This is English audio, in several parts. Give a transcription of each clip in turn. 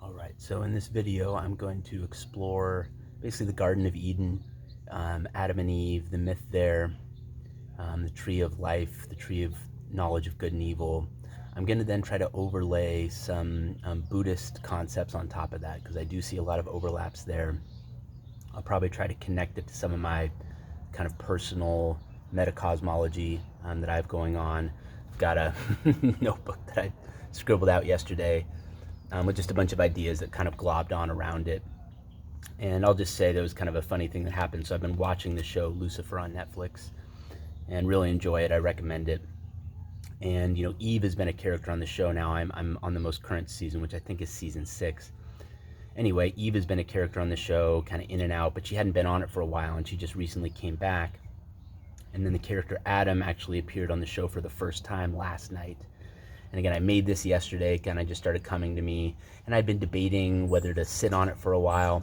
Alright, so in this video I'm going to explore basically the Garden of Eden, Adam and Eve, the myth there, the tree of life, the tree of knowledge of good and evil. I'm going to then try to overlay some Buddhist concepts on top of that, because I do see a lot of overlaps there. I'll probably try to connect it to some of my kind of personal metacosmology that I have going on. I've got a notebook that I scribbled out yesterday with just a bunch of ideas that kind of globbed on around it. And I'll just say there was kind of a funny thing that happened. So I've been watching the show Lucifer on Netflix and really enjoy it. I recommend it. And, you know, Eve has been a character on the show now. I'm on the most current season, which I think is season 6. Anyway, Eve has been a character on the show, kind of in and out, but she hadn't been on it for a while, and she just recently came back. And then the character Adam actually appeared on the show for the first time last night. And again, I made this yesterday, kind of just started coming to me, and I'd been debating whether to sit on it for a while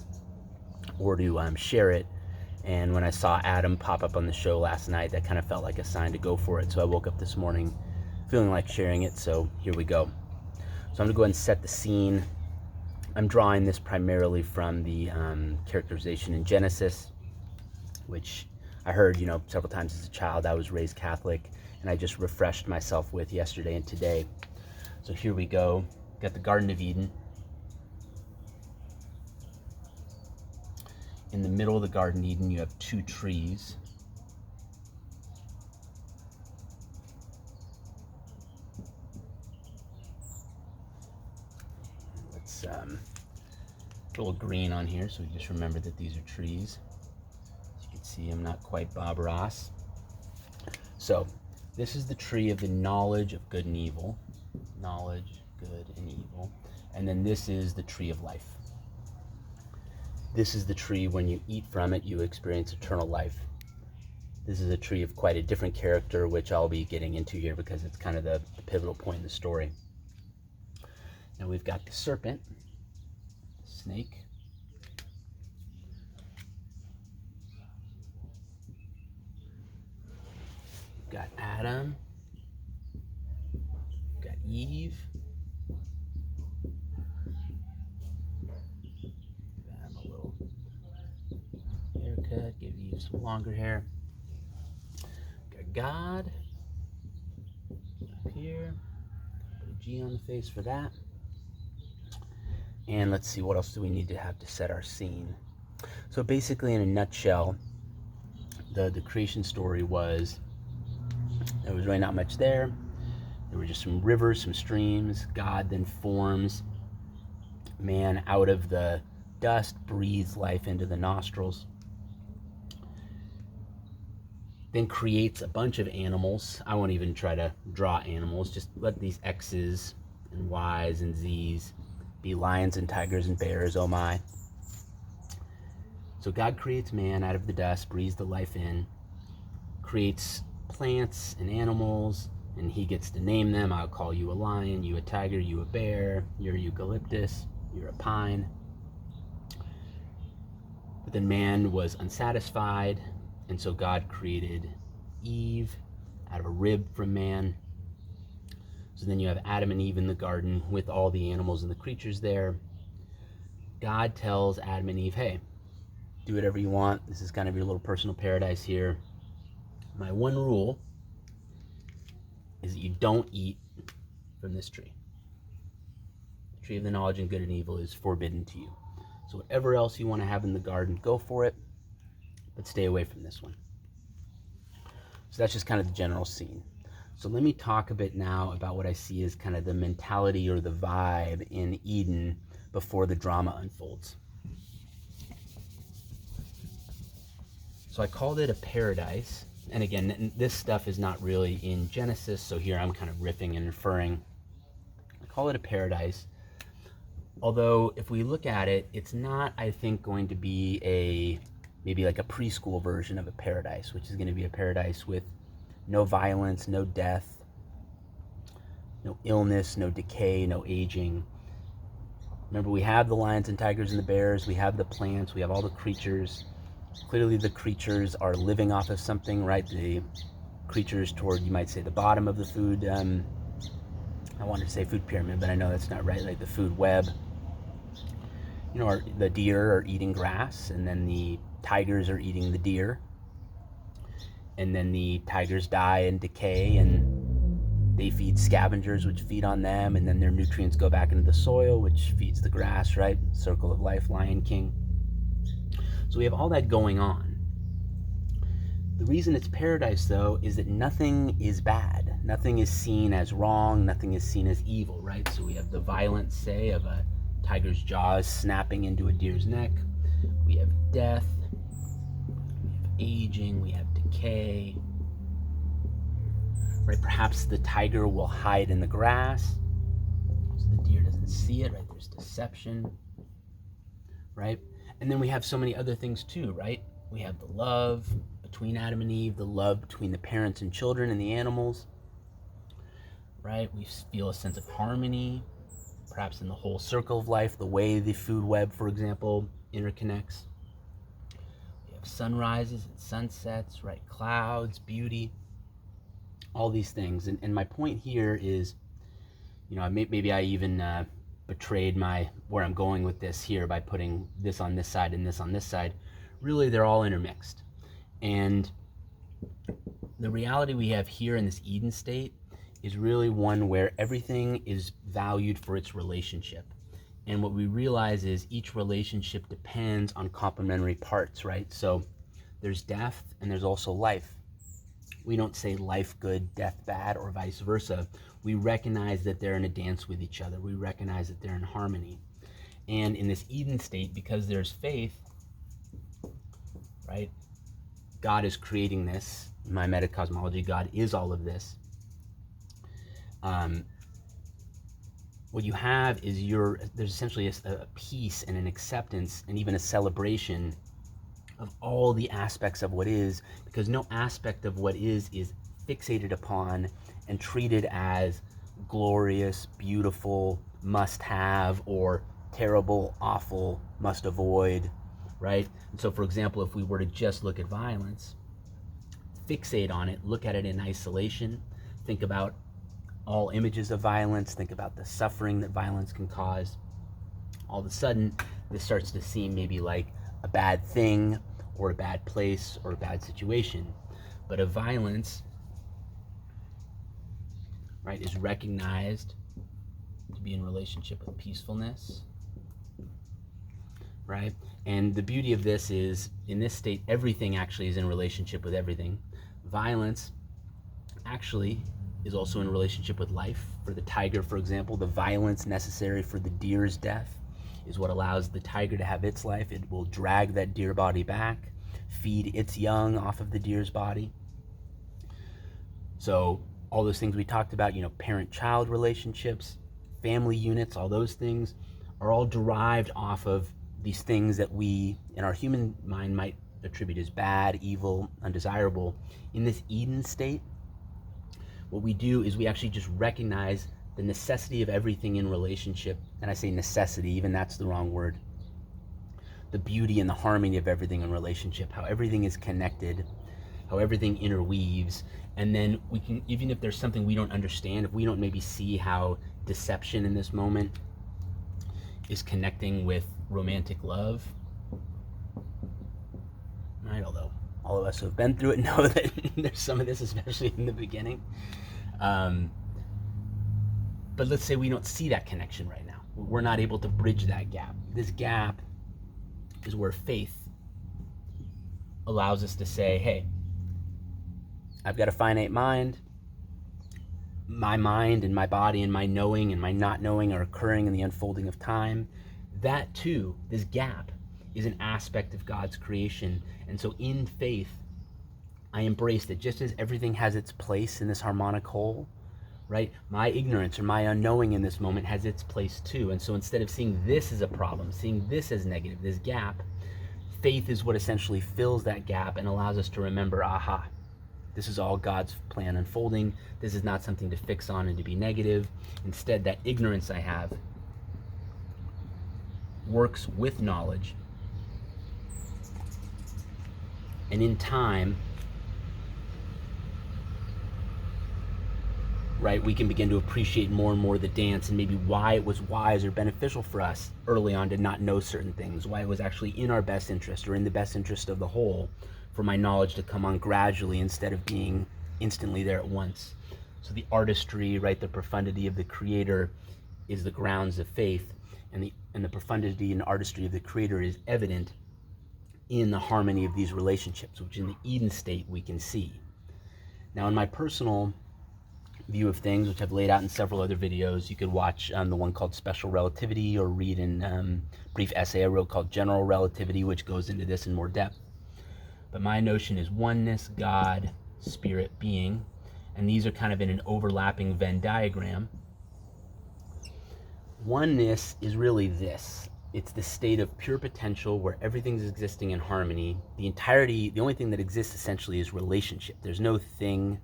or to share it. And when I saw Adam pop up on the show last night, that kind of felt like a sign to go for it. So I woke up this morning feeling like sharing it, so here we go. So I'm gonna go ahead and set the scene. I'm drawing this primarily from the characterization in Genesis, which I heard, you know, several times as a child. I was raised Catholic, and I just refreshed myself with yesterday and today. So here we go. Got the Garden of Eden. In the middle of the Garden of Eden, you have 2 trees. Let's a little green on here, so we just remember that these are trees. As you can see, I'm not quite Bob Ross. So this is the tree of the knowledge of good and evil. Knowledge, good and evil. And then this is the tree of life. This is the tree, when you eat from it, you experience eternal life. This is a tree of quite a different character, which I'll be getting into here because it's kind of the pivotal point in the story. Now we've got the serpent, the snake. We've got Adam. We've got Eve. Give Adam a little haircut, give Eve some longer hair. We've got God up here. Put a G on the face for that. And let's see, what else do we need to have to set our scene? So basically, in a nutshell, the creation story was, there was really not much there. There were just some rivers, some streams. God then forms man out of the dust, breathes life into the nostrils, then creates a bunch of animals. I won't even try to draw animals, just let these X's and Y's and Z's be lions and tigers and bears, oh my. So God creates man out of the dust, breathes the life in, creates plants and animals, and he gets to name them. I'll call you a lion, you a tiger, you a bear, you're a eucalyptus, you're a pine. But then man was unsatisfied, and so God created Eve out of a rib from man. So then you have Adam and Eve in the garden with all the animals and the creatures there. God tells Adam and Eve, hey, do whatever you want. This is kind of your little personal paradise here. My one rule is that you don't eat from this tree. The tree of the knowledge of good and evil is forbidden to you. So whatever else you want to have in the garden, go for it, but stay away from this one. So that's just kind of the general scene. So let me talk a bit now about what I see as kind of the mentality or the vibe in Eden before the drama unfolds. So I called it a paradise. And again, this stuff is not really in Genesis, so here I'm kind of riffing and inferring. I call it a paradise. Although if we look at it, it's not, I think, going to be maybe like a preschool version of a paradise, which is going to be a paradise with no violence, no death, no illness, no decay, no aging. Remember, we have the lions and tigers and the bears, we have the plants, we have all the creatures. Clearly the creatures are living off of something, right? The creatures toward, you might say, the bottom of the food, I wanted to say food pyramid, but I know that's not right, like the food web. the deer are eating grass, and then the tigers are eating the deer, and then the tigers die and decay, and they feed scavengers, which feed on them, and then their nutrients go back into the soil, which feeds the grass, right? Circle of life, Lion King. So we have all that going on. The reason it's paradise, though, is that nothing is bad. Nothing is seen as wrong. Nothing is seen as evil, right? So we have the violence, say, of a tiger's jaws snapping into a deer's neck. We have death. We have aging. We have decay. Right? Perhaps the tiger will hide in the grass so the deer doesn't see it, right? There's deception, right? And then we have so many other things too, right? We have the love between Adam and Eve, the love between the parents and children and the animals, right? We feel a sense of harmony, perhaps in the whole circle of life, the way the food web, for example, interconnects. We have sunrises and sunsets, right? Clouds, beauty, all these things. And my point here is, maybe I even betrayed where I'm going with this here by putting this on this side and this on this side. Really, they're all intermixed. And the reality we have here in this Eden state is really one where everything is valued for its relationship. And what we realize is each relationship depends on complementary parts, right? So there's death and there's also life. We don't say life good, death bad, or vice versa. We recognize that they're in a dance with each other. We recognize that they're in harmony. And in this Eden state, because there's faith, right? God is creating this. In my metacosmology, God is all of this. What you have is there's essentially a peace and an acceptance and even a celebration of all the aspects of what is, because no aspect of what is fixated upon and treated as glorious, beautiful, must have, or terrible, awful, must avoid, right? And so, for example, if we were to just look at violence, fixate on it, look at it in isolation, think about all images of violence, think about the suffering that violence can cause, all of a sudden, this starts to seem maybe like a bad thing or a bad place or a bad situation. But a violence, right, is recognized to be in relationship with peacefulness, right? And the beauty of this is, in this state, everything actually is in relationship with everything. Violence actually is also in relationship with life. For the tiger, for example, the violence necessary for the deer's death is what allows the tiger to have its life. It will drag that deer body back, feed its young off of the deer's body. So all those things we talked about, parent-child relationships, family units, all those things are all derived off of these things that we, in our human mind, might attribute as bad, evil, undesirable. In this Eden state, what we do is we actually just recognize the necessity of everything in relationship. And I say necessity, even that's the wrong word. The beauty and the harmony of everything in relationship, how everything is connected, how everything interweaves. And then we can, even if there's something we don't understand, if we don't maybe see how deception in this moment is connecting with romantic love, right? Although all of us who have been through it know that there's some of this, especially in the beginning. But let's say we don't see that connection right now. We're not able to bridge that gap. This gap is where faith allows us to say, hey, I've got a finite mind. My mind and my body and my knowing and my not knowing are occurring in the unfolding of time. That too, this gap, is an aspect of God's creation. And so in faith, I embrace that just as everything has its place in this harmonic whole, right? My ignorance or my unknowing in this moment has its place too. And so instead of seeing this as a problem, seeing this as negative, this gap, faith is what essentially fills that gap and allows us to remember, aha, this is all God's plan unfolding. This is not something to fix on and to be negative. Instead, that ignorance I have works with knowledge. And in time, right, we can begin to appreciate more and more the dance, and maybe why it was wise or beneficial for us early on to not know certain things, why it was actually in our best interest or in the best interest of the whole for my knowledge to come on gradually instead of being instantly there at once. So the artistry, right, the profundity of the Creator is the grounds of faith, and the profundity and artistry of the Creator is evident in the harmony of these relationships, which in the Eden state we can see. Now, in my personal view of things, which I've laid out in several other videos, you could watch the one called Special Relativity, or read in brief essay I wrote called General Relativity, which goes into this in more depth. But my notion is oneness, God, spirit, being, and these are kind of in an overlapping Venn diagram. Oneness is really this. It's the state of pure potential where everything's existing in harmony. The only thing that exists essentially is relationship. There's no thing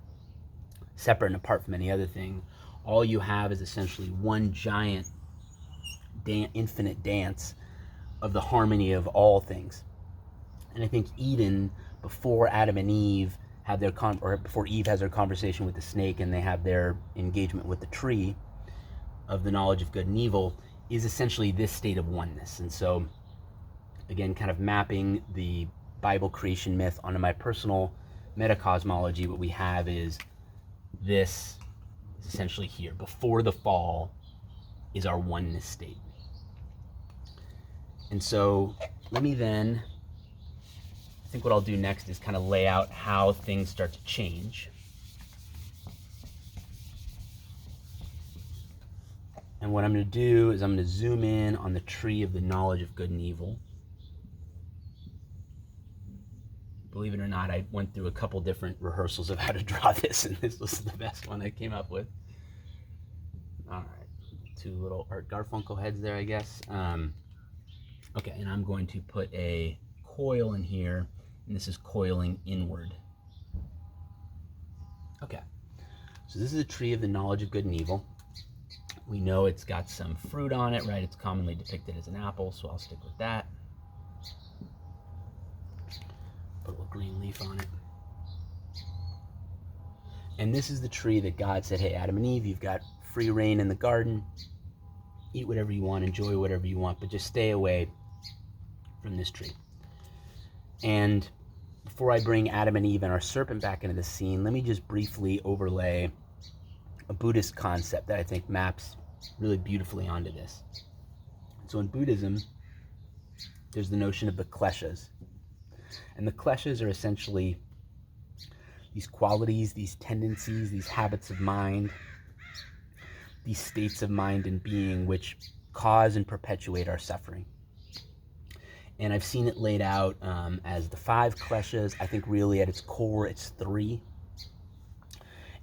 separate and apart from any other thing. All you have is essentially one giant infinite dance of the harmony of all things. And I think Eden, before Adam and Eve had before Eve has their conversation with the snake and they have their engagement with the tree of the knowledge of good and evil, is essentially this state of oneness. And so, again, kind of mapping the Bible creation myth onto my personal metacosmology, what we have is this is essentially here. Before the fall is our oneness state. And so let me then, I think what I'll do next is kind of lay out how things start to change. And what I'm going to do is I'm going to zoom in on the tree of the knowledge of good and evil. Believe it or not, I went through a couple different rehearsals of how to draw this, and this was the best one I came up with. All right, two little Art Garfunkel heads there, I guess. Okay, and I'm going to put a coil in here, and this is coiling inward. Okay, so this is a tree of the knowledge of good and evil. We know it's got some fruit on it, right? It's commonly depicted as an apple, so I'll stick with that. Put a little green leaf on it. And this is the tree that God said, hey, Adam and Eve, you've got free reign in the garden. Eat whatever you want, enjoy whatever you want, but just stay away from this tree. And before I bring Adam and Eve and our serpent back into the scene, let me just briefly overlay a Buddhist concept that I think maps really beautifully onto this. So in Buddhism, there's the notion of the kleshas. And the kleshas are essentially these qualities, these tendencies, these habits of mind, these states of mind and being which cause and perpetuate our suffering. And I've seen it laid out as the 5 kleshas. I think really at its core, it's 3.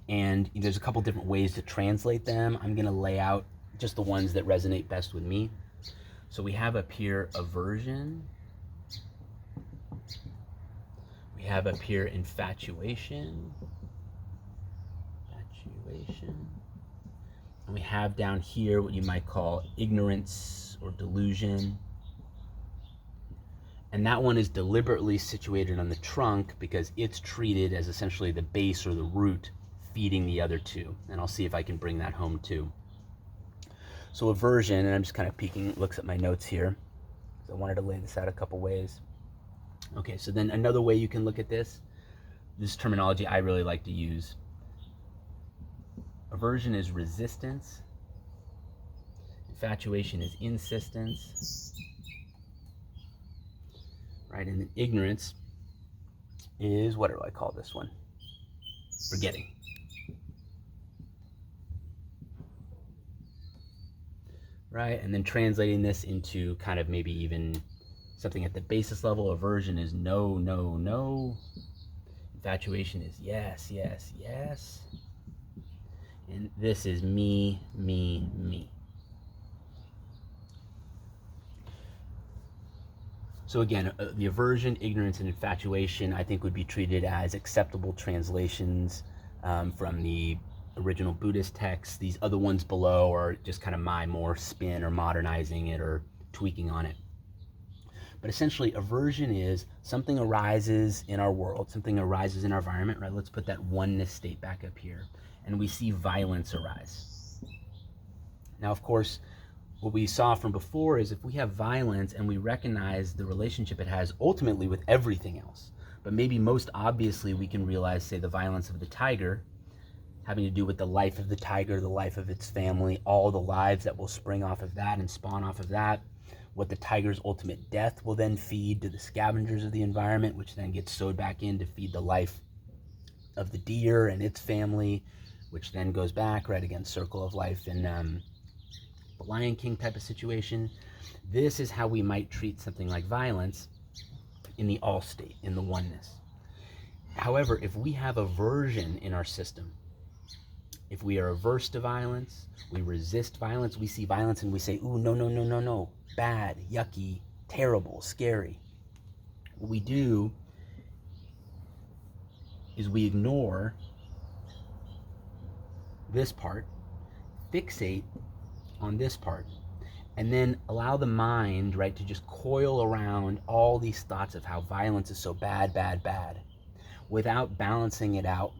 And there's a couple different ways to translate them. I'm going to lay out just the ones that resonate best with me. So we have up here aversion. We have up here infatuation. And we have down here what you might call ignorance or delusion. And that one is deliberately situated on the trunk because it's treated as essentially the base or the root feeding the other two. And I'll see if I can bring that home too. So aversion, and I'm just kind of looks at my notes here. So I wanted to lay this out a couple ways. Okay, so then another way you can look at this terminology I really like to use. Aversion is resistance. Infatuation is insistence. Right, and then ignorance is, what do I call this one? Forgetting. Right, and then translating this into kind of maybe even something at the basis level. Aversion is no, no, no. Infatuation is yes, yes, yes. And this is me, me, me. So again, the aversion, ignorance, and infatuation, I think would be treated as acceptable translations from the original Buddhist texts. These other ones below are just kind of my more spin or modernizing it or tweaking on it. But essentially, aversion is something arises in our world, something arises in our environment, right? Let's put that oneness state back up here. and we see violence arise. Now, of course, what we saw from before is if we have violence and we recognize the relationship it has ultimately with everything else, but maybe most obviously we can realize, say, the violence of the tiger having to do with the life of the tiger, the life of its family, all the lives that will spring off of that and spawn off of that, what the tiger's ultimate death will then feed to the scavengers of the environment, which then gets sewed back in to feed the life of the deer and its family, which then goes back, right, again, circle of life in the Lion King type of situation. This is how we might treat something like violence in the all state, in the oneness. However, if we have aversion in our system, if we are averse to violence, we resist violence, we see violence and we say, ooh, no, no, no, no, no, bad, yucky, terrible, scary. What we do is we ignore this part, fixate on this part, and then allow the mind, right, to just coil around all these thoughts of how violence is so bad, bad, bad, without balancing it out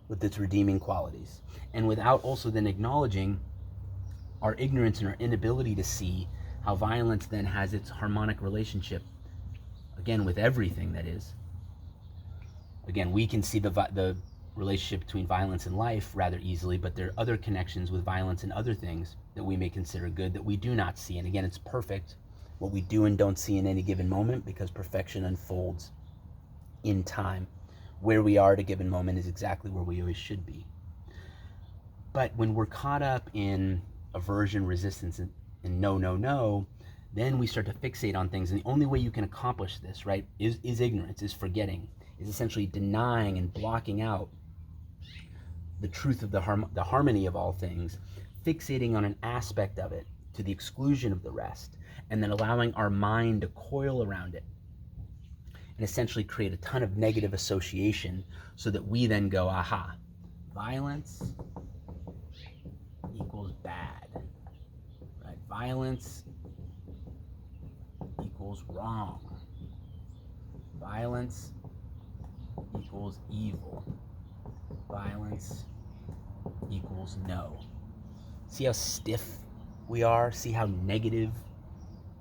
with its redeeming qualities, and without also then acknowledging our ignorance and our inability to see how violence then has its harmonic relationship, again, with everything that is. Again, we can see the relationship between violence and life rather easily, but there are other connections with violence and other things that we may consider good that we do not see. And again, it's perfect what we do and don't see in any given moment, because perfection unfolds in time. Where we are at a given moment is exactly where we always should be. But when we're caught up in aversion, resistance, and no, no, no, then we start to fixate on things. And the only way you can accomplish this, right, is ignorance, is forgetting, is essentially denying and blocking out the truth of the harmony of all things, fixating on an aspect of it to the exclusion of the rest, and then allowing our mind to coil around it and essentially create a ton of negative association, so that we then go, aha, violence equals bad, right? Violence equals wrong. Violence equals evil. Violence equals no. See how stiff we are? See how negative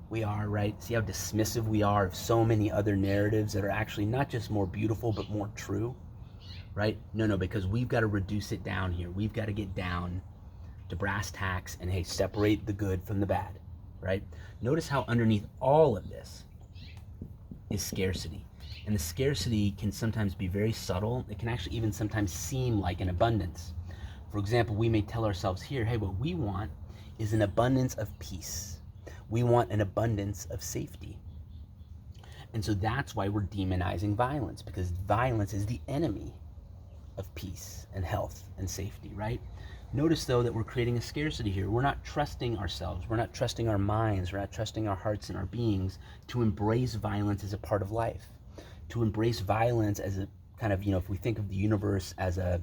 we are, right? See how dismissive we are of so many other narratives that are actually not just more beautiful, but more true, right? No, because we've got to reduce it down here. We've got to get down to brass tacks and, hey, separate the good from the bad, right? Notice how underneath all of this is scarcity. And the scarcity can sometimes be very subtle. It can actually even sometimes seem like an abundance. For example, we may tell ourselves here, hey, what we want is an abundance of peace. We want an abundance of safety. And so that's why we're demonizing violence, because violence is the enemy of peace and health and safety, right? Notice, though, that we're creating a scarcity here. We're not trusting ourselves. We're not trusting our minds. We're not trusting our hearts and our beings to embrace violence as a part of life, to embrace violence as a kind of, if we think of the universe as a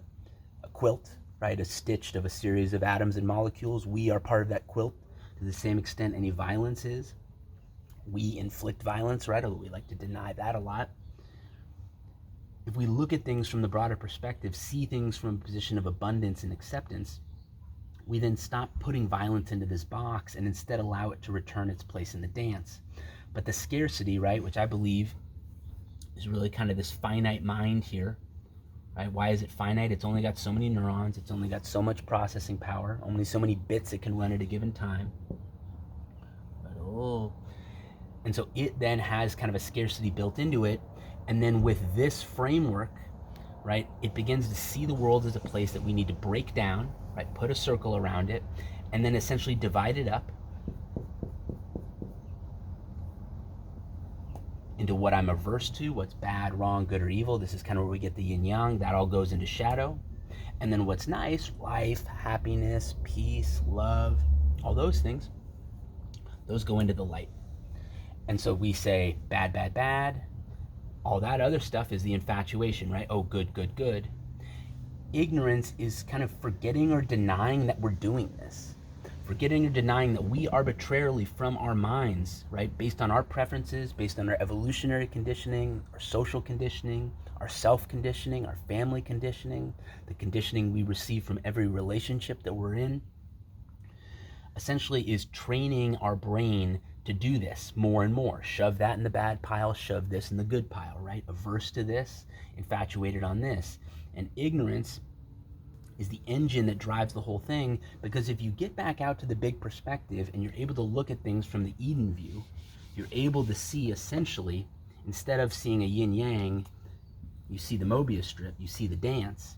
quilt, right, a stitched of a series of atoms and molecules, we are part of that quilt to the same extent any violence is. We inflict violence, right, although we like to deny that a lot. If we look at things from the broader perspective, see things from a position of abundance and acceptance, we then stop putting violence into this box and instead allow it to return its place in the dance. But the scarcity, right, which I believe is really kind of this finite mind here, right? Why is it finite? It's only got so many neurons. It's only got so much processing power, only so many bits it can run at a given time. And so it then has kind of a scarcity built into it. And then with this framework, right, it begins to see the world as a place that we need to break down, right, put a circle around it, and then essentially divide it up into what I'm averse to, what's bad, wrong, good, or evil. This is kind of where we get the yin yang. That all goes into shadow. And then what's nice, life, happiness, peace, love, all those things, those go into the light. And so we say bad, bad, bad. All that other stuff is the infatuation, right? Oh, good, good, good. Ignorance is kind of forgetting or denying that we're doing this. Forgetting or denying that we arbitrarily from our minds, right, based on our preferences, based on our evolutionary conditioning, our social conditioning, our self-conditioning, our family conditioning, the conditioning we receive from every relationship that we're in, essentially is training our brain to do this more and more. Shove that in the bad pile, shove this in the good pile, right? Averse to this, infatuated on this. And ignorance is the engine that drives the whole thing, because if you get back out to the big perspective and you're able to look at things from the Eden view, you're able to see, essentially, instead of seeing a yin-yang, you see the Mobius strip, you see the dance.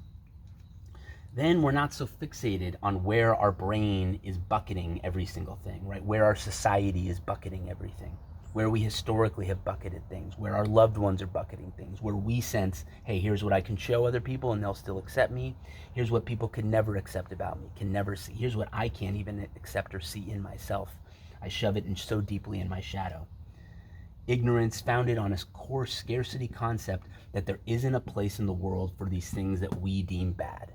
Then we're not so fixated on where our brain is bucketing every single thing, right? Where our society is bucketing everything, where we historically have bucketed things, where our loved ones are bucketing things, where we sense, hey, here's what I can show other people and they'll still accept me. Here's what people can never accept about me, can never see. Here's what I can't even accept or see in myself. I shove it in so deeply in my shadow. Ignorance founded on a core scarcity concept that there isn't a place in the world for these things that we deem bad.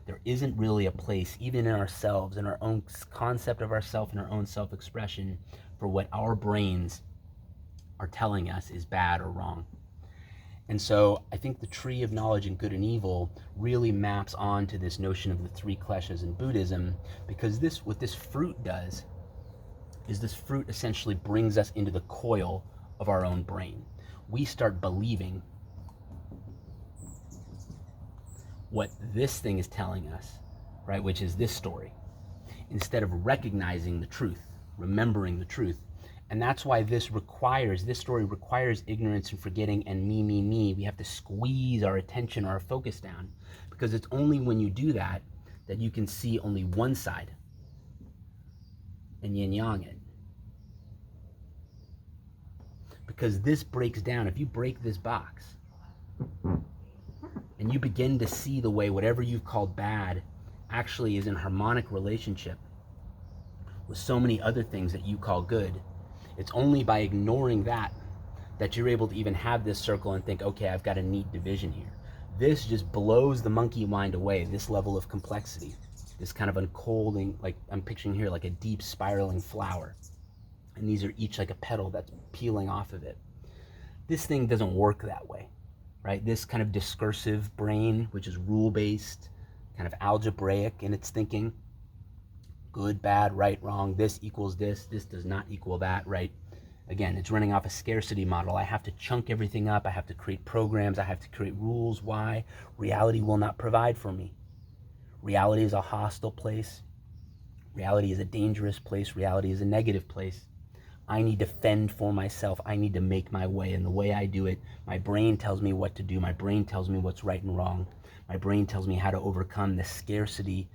There isn't really a place, even in ourselves, in our own concept of ourself and our own self-expression, for what our brains are telling us is bad or wrong. And so I think the tree of knowledge and good and evil really maps onto this notion of the three kleshas in Buddhism, because what this fruit does is this fruit essentially brings us into the coil of our own brain. We start believing what this thing is telling us, right, which is this story, instead of recognizing the truth, remembering the truth. And that's why this story requires ignorance and forgetting and me. We have to squeeze our attention, our focus down, because it's only when you do that that you can see only one side and yin-yang it. Because this breaks down. If you break this box and you begin to see the way whatever you've called bad actually is in harmonic relationship with so many other things that you call good, it's only by ignoring that you're able to even have this circle and think, okay, I've got a neat division here. This just blows the monkey mind away, this level of complexity, this kind of unfolding, like I'm picturing here, like a deep spiraling flower. And these are each like a petal that's peeling off of it. This thing doesn't work that way, right? This kind of discursive brain, which is rule-based, kind of algebraic in its thinking, good, bad, right, wrong, this equals this does not equal that, right? Again, it's running off a scarcity model. I have to chunk everything up. I have to create programs. I have to create rules. Why? Reality will not provide for me. Reality is a hostile place. Reality is a dangerous place. Reality is a negative place. I need to fend for myself. I need to make my way. And the way I do it, my brain tells me what to do. My brain tells me what's right and wrong. My brain tells me how to overcome the scarcity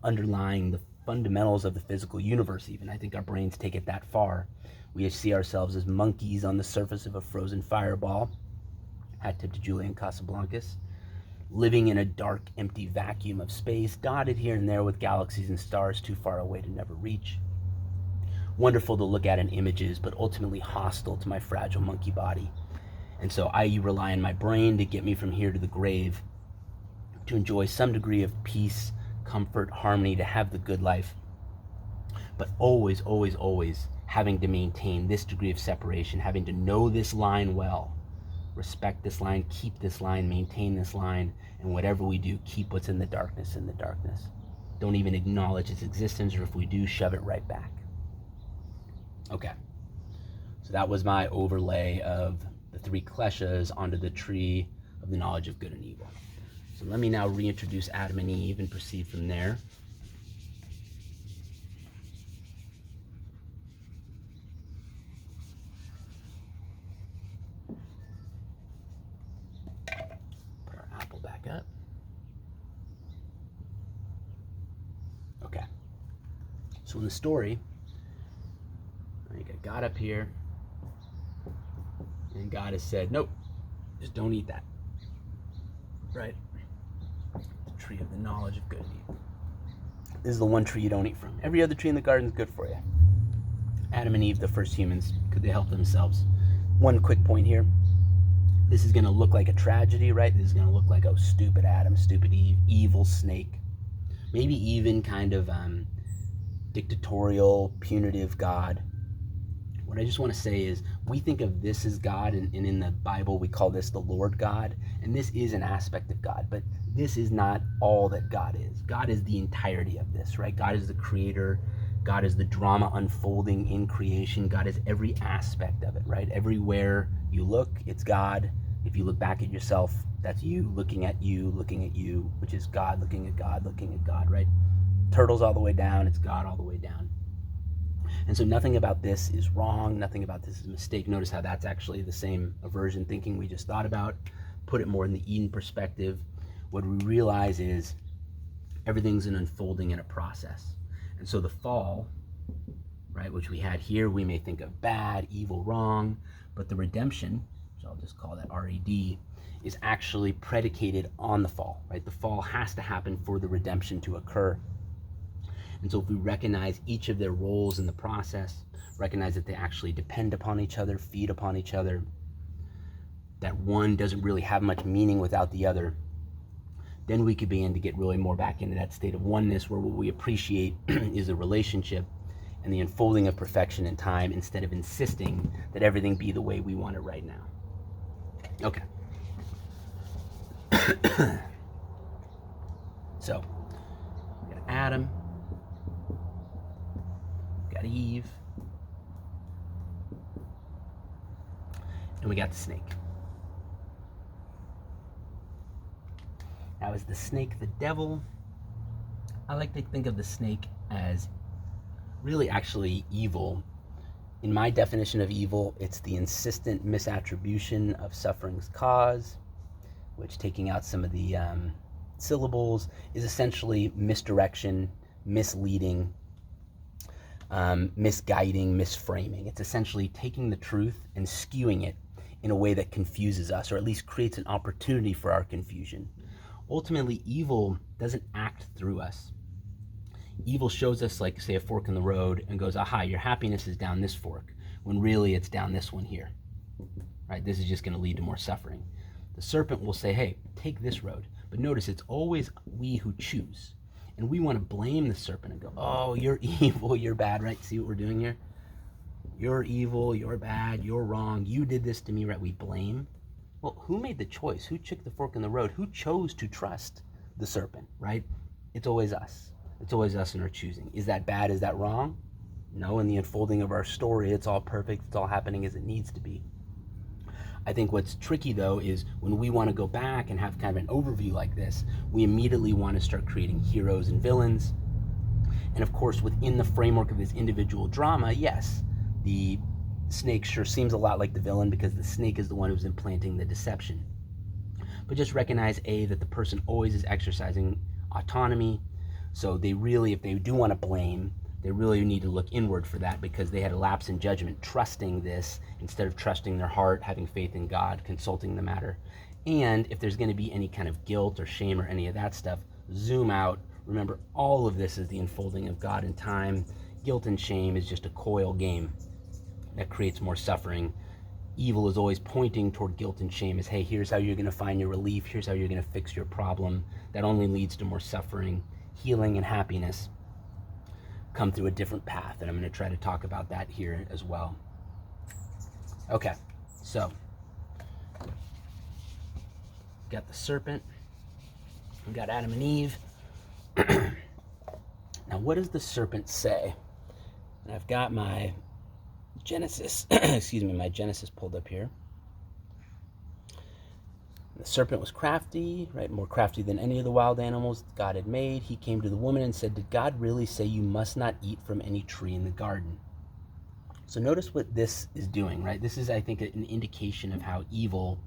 underlying the fundamentals of the physical universe even. I think our brains take it that far. We see ourselves as monkeys on the surface of a frozen fireball, hat tip to Julian Casablancas, living in a dark, empty vacuum of space, dotted here and there with galaxies and stars too far away to never reach. Wonderful to look at in images, but ultimately hostile to my fragile monkey body. And so I rely on my brain to get me from here to the grave, to enjoy some degree of peace, comfort, harmony, to have the good life. But always, always, always having to maintain this degree of separation, having to know this line well, respect this line, keep this line, maintain this line, and whatever we do, keep what's in the darkness in the darkness. Don't even acknowledge its existence, or if we do, shove it right back. Okay, so that was my overlay of the three kleshas onto the tree of the knowledge of good and evil. So let me now reintroduce Adam and Eve and proceed from there. Put our apple back up. Okay, so in the story, I got up here and God has said, nope, just don't eat that, right? The tree of the knowledge of good and evil. This is the one tree you don't eat from. Every other tree in the garden is good for you. Adam and Eve, the first humans, could they help themselves? One quick point here. This is going to look like a tragedy, right? This is going to look like, oh, stupid Adam, stupid Eve, evil snake. Maybe even kind of dictatorial, punitive God. What I just want to say is we think of this as God, and in the Bible we call this the Lord God, and this is an aspect of God, but this is not all that God is. God is the entirety of this, right? God is the creator. God is the drama unfolding in creation. God is every aspect of it, right? Everywhere you look, it's God. If you look back at yourself, that's you looking at you, which is God looking at God, right? Turtles all the way down, it's God all the way down. And so nothing about this is wrong, nothing about this is a mistake. Notice how that's actually the same aversion thinking we just thought about. Put it more in the Eden perspective. What we realize is everything's an unfolding and a process. And so the fall, right, which we had here, we may think of bad, evil, wrong, but the redemption, which I'll just call that RED, is actually predicated on the fall, right? The fall has to happen for the redemption to occur. And so if we recognize each of their roles in the process, recognize that they actually depend upon each other, feed upon each other, that one doesn't really have much meaning without the other, then we could begin to get really more back into that state of oneness where what we appreciate is a relationship and the unfolding of perfection in time instead of insisting that everything be the way we want it right now. Okay. So, we got Adam, we got Eve, and we got the snake. Now, is the snake the devil? I like to think of the snake as really actually evil. In my definition of evil, it's the insistent misattribution of suffering's cause, which, taking out some of the syllables, is essentially misdirection, misleading, misguiding, misframing. It's essentially taking the truth and skewing it in a way that confuses us, or at least creates an opportunity for our confusion. Ultimately, evil doesn't act through us. Evil shows us, like, say, a fork in the road and goes, aha, your happiness is down this fork, when really it's down this one here, right? This is just going to lead to more suffering. The serpent will say, hey, take this road. But notice it's always we who choose. And we want to blame the serpent and go, oh, you're evil, you're bad, right? See what we're doing here? You're evil, you're bad, you're wrong, you did this to me, right? We blame. Well, who made the choice? Who took the fork in the road? Who chose to trust the serpent, right? It's always us. It's always us in our choosing. Is that bad? Is that wrong? No, in the unfolding of our story, it's all perfect. It's all happening as it needs to be. I think what's tricky, though, is when we want to go back and have kind of an overview like this, we immediately want to start creating heroes and villains. And of course, within the framework of this individual drama, yes, the snake sure seems a lot like the villain because the snake is the one who's implanting the deception. But just recognize, A, that the person always is exercising autonomy. So they really, if they do want to blame, they really need to look inward for that because they had a lapse in judgment, trusting this instead of trusting their heart, having faith in God, consulting the matter. And if there's going to be any kind of guilt or shame or any of that stuff, zoom out. Remember, all of this is the unfolding of God in time. Guilt and shame is just a coil game that creates more suffering. Evil is always pointing toward guilt and shame as, hey, here's how you're going to find your relief. Here's how you're going to fix your problem. That only leads to more suffering. Healing and happiness come through a different path, and I'm going to try to talk about that here as well. Okay, so got the serpent, we got Adam and Eve. Now, what does the serpent say? And I've got my Genesis, my Genesis pulled up here. The serpent was crafty, right? More crafty than any of the wild animals God had made. He came to the woman and said, did God really say you must not eat from any tree in the garden? So notice what this is doing, right? This is, I think, an indication of how evil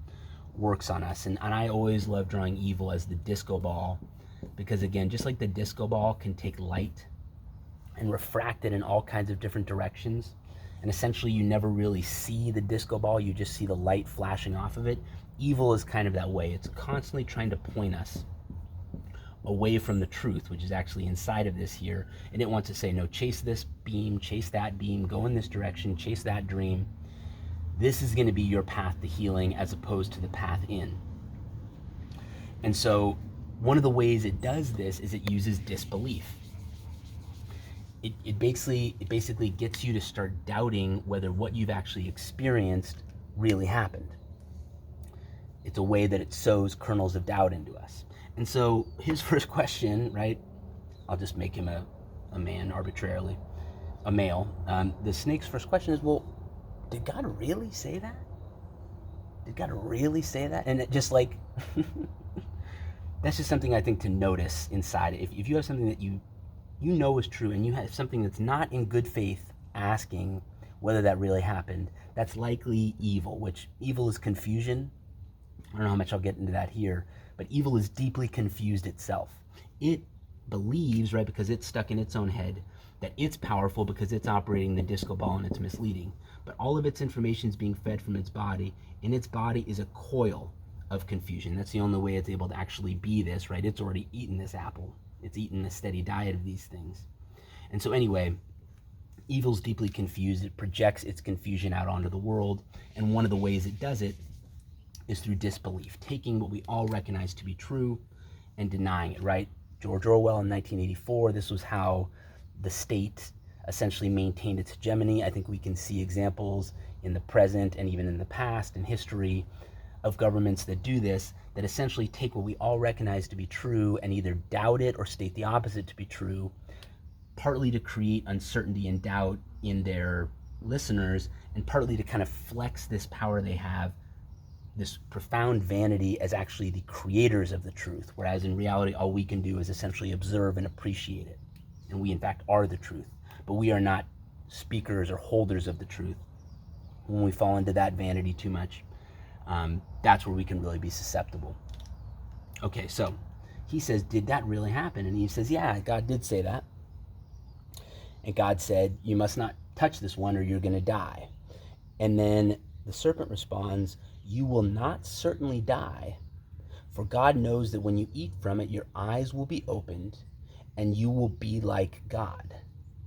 works on us. And I always love drawing evil as the disco ball because, again, just like the disco ball can take light and refract it in all kinds of different directions, and essentially you never really see the disco ball, you just see the light flashing off of it. Evil is kind of that way. It's constantly trying to point us away from the truth, which is actually inside of this here. And it wants to say, no, chase this beam, chase that beam, go in this direction, chase that dream. This is going to be your path to healing as opposed to the path in. And so one of the ways it does this is it uses disbelief. it basically gets you to start doubting whether what you've actually experienced really happened. It's a way that it sows kernels of doubt into us. And so his first question, right? I'll just make him a man arbitrarily, a male. The snake's first question is, well, did God really say that? Did God really say that? And it just like, that's just something I think to notice inside. If you have something that you know is true, and you have something that's not in good faith asking whether that really happened, that's likely evil, which evil is confusion. I don't know how much I'll get into that here, but evil is deeply confused itself. It believes, right, because it's stuck in its own head, that it's powerful because it's operating the disco ball and it's misleading. But all of its information is being fed from its body, and its body is a coil of confusion. That's the only way it's able to actually be this, right? It's already eaten this apple. It's eaten a steady diet of these things. And so anyway, evil's deeply confused. It projects its confusion out onto the world. And one of the ways it does it is through disbelief, taking what we all recognize to be true and denying it, right? George Orwell in 1984, this was how the state essentially maintained its hegemony. I think we can see examples in the present and even in the past in history of governments that do this, that essentially take what we all recognize to be true and either doubt it or state the opposite to be true, partly to create uncertainty and doubt in their listeners, and partly to kind of flex this power they have, this profound vanity as actually the creators of the truth, whereas in reality, all we can do is essentially observe and appreciate it. And we, in fact, are the truth, but we are not speakers or holders of the truth. When we fall into that vanity too much, that's where we can really be susceptible. Okay, so he says, did that really happen? And he says, yeah, God did say that. And God said, you must not touch this one or you're going to die. And then the serpent responds, you will not certainly die, for God knows that when you eat from it, your eyes will be opened and you will be like God,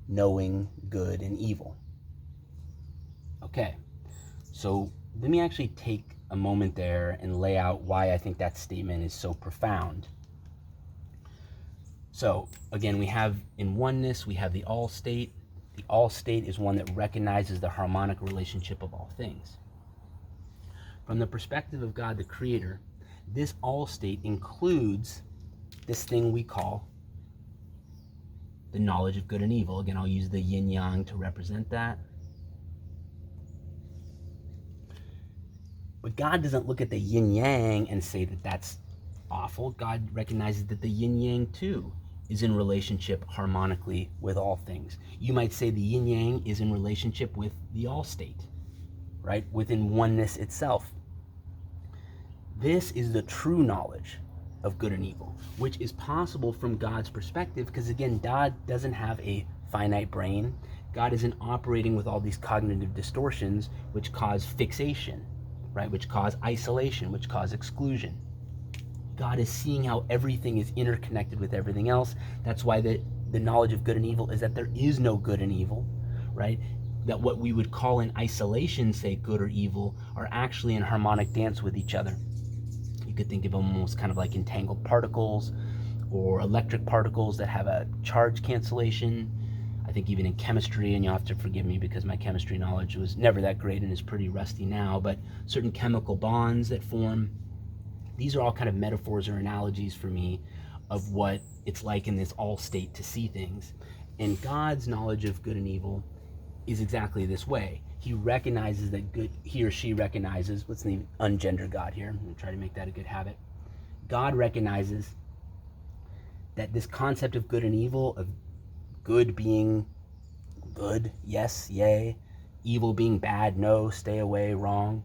knowing good and evil. Okay, so let me actually take a moment there and lay out why I think that statement is so profound. So again, we have in oneness, we have the all state. The all state is one that recognizes the harmonic relationship of all things. From the perspective of God the Creator, this all state includes this thing we call the knowledge of good and evil. Again, I'll use the yin yang to represent that. But God doesn't look at the yin yang and say that that's awful. God recognizes that the yin yang too is in relationship harmonically with all things. You might say the yin yang is in relationship with the all state, right? Within oneness itself. This is the true knowledge of good and evil, which is possible from God's perspective, because again, God doesn't have a finite brain. God isn't operating with all these cognitive distortions which cause fixation, right? Which cause isolation, which cause exclusion. God is seeing how everything is interconnected with everything else. That's why the knowledge of good and evil is that there is no good and evil, right? That what we would call in isolation, say good or evil, are actually in harmonic dance with each other. You could think of them almost kind of like entangled particles or electric particles that have a charge cancellation. I think even in chemistry, and you'll have to forgive me because my chemistry knowledge was never that great and is pretty rusty now, but certain chemical bonds that form, these are all kind of metaphors or analogies for me of what it's like in this all state to see things. And God's knowledge of good and evil is exactly this way. He recognizes that good, he or she recognizes, let's name ungender God here. I'm going to try to make that a good habit. God recognizes that this concept of good and evil, of good being good, yes, yay, evil being bad, no, stay away, wrong,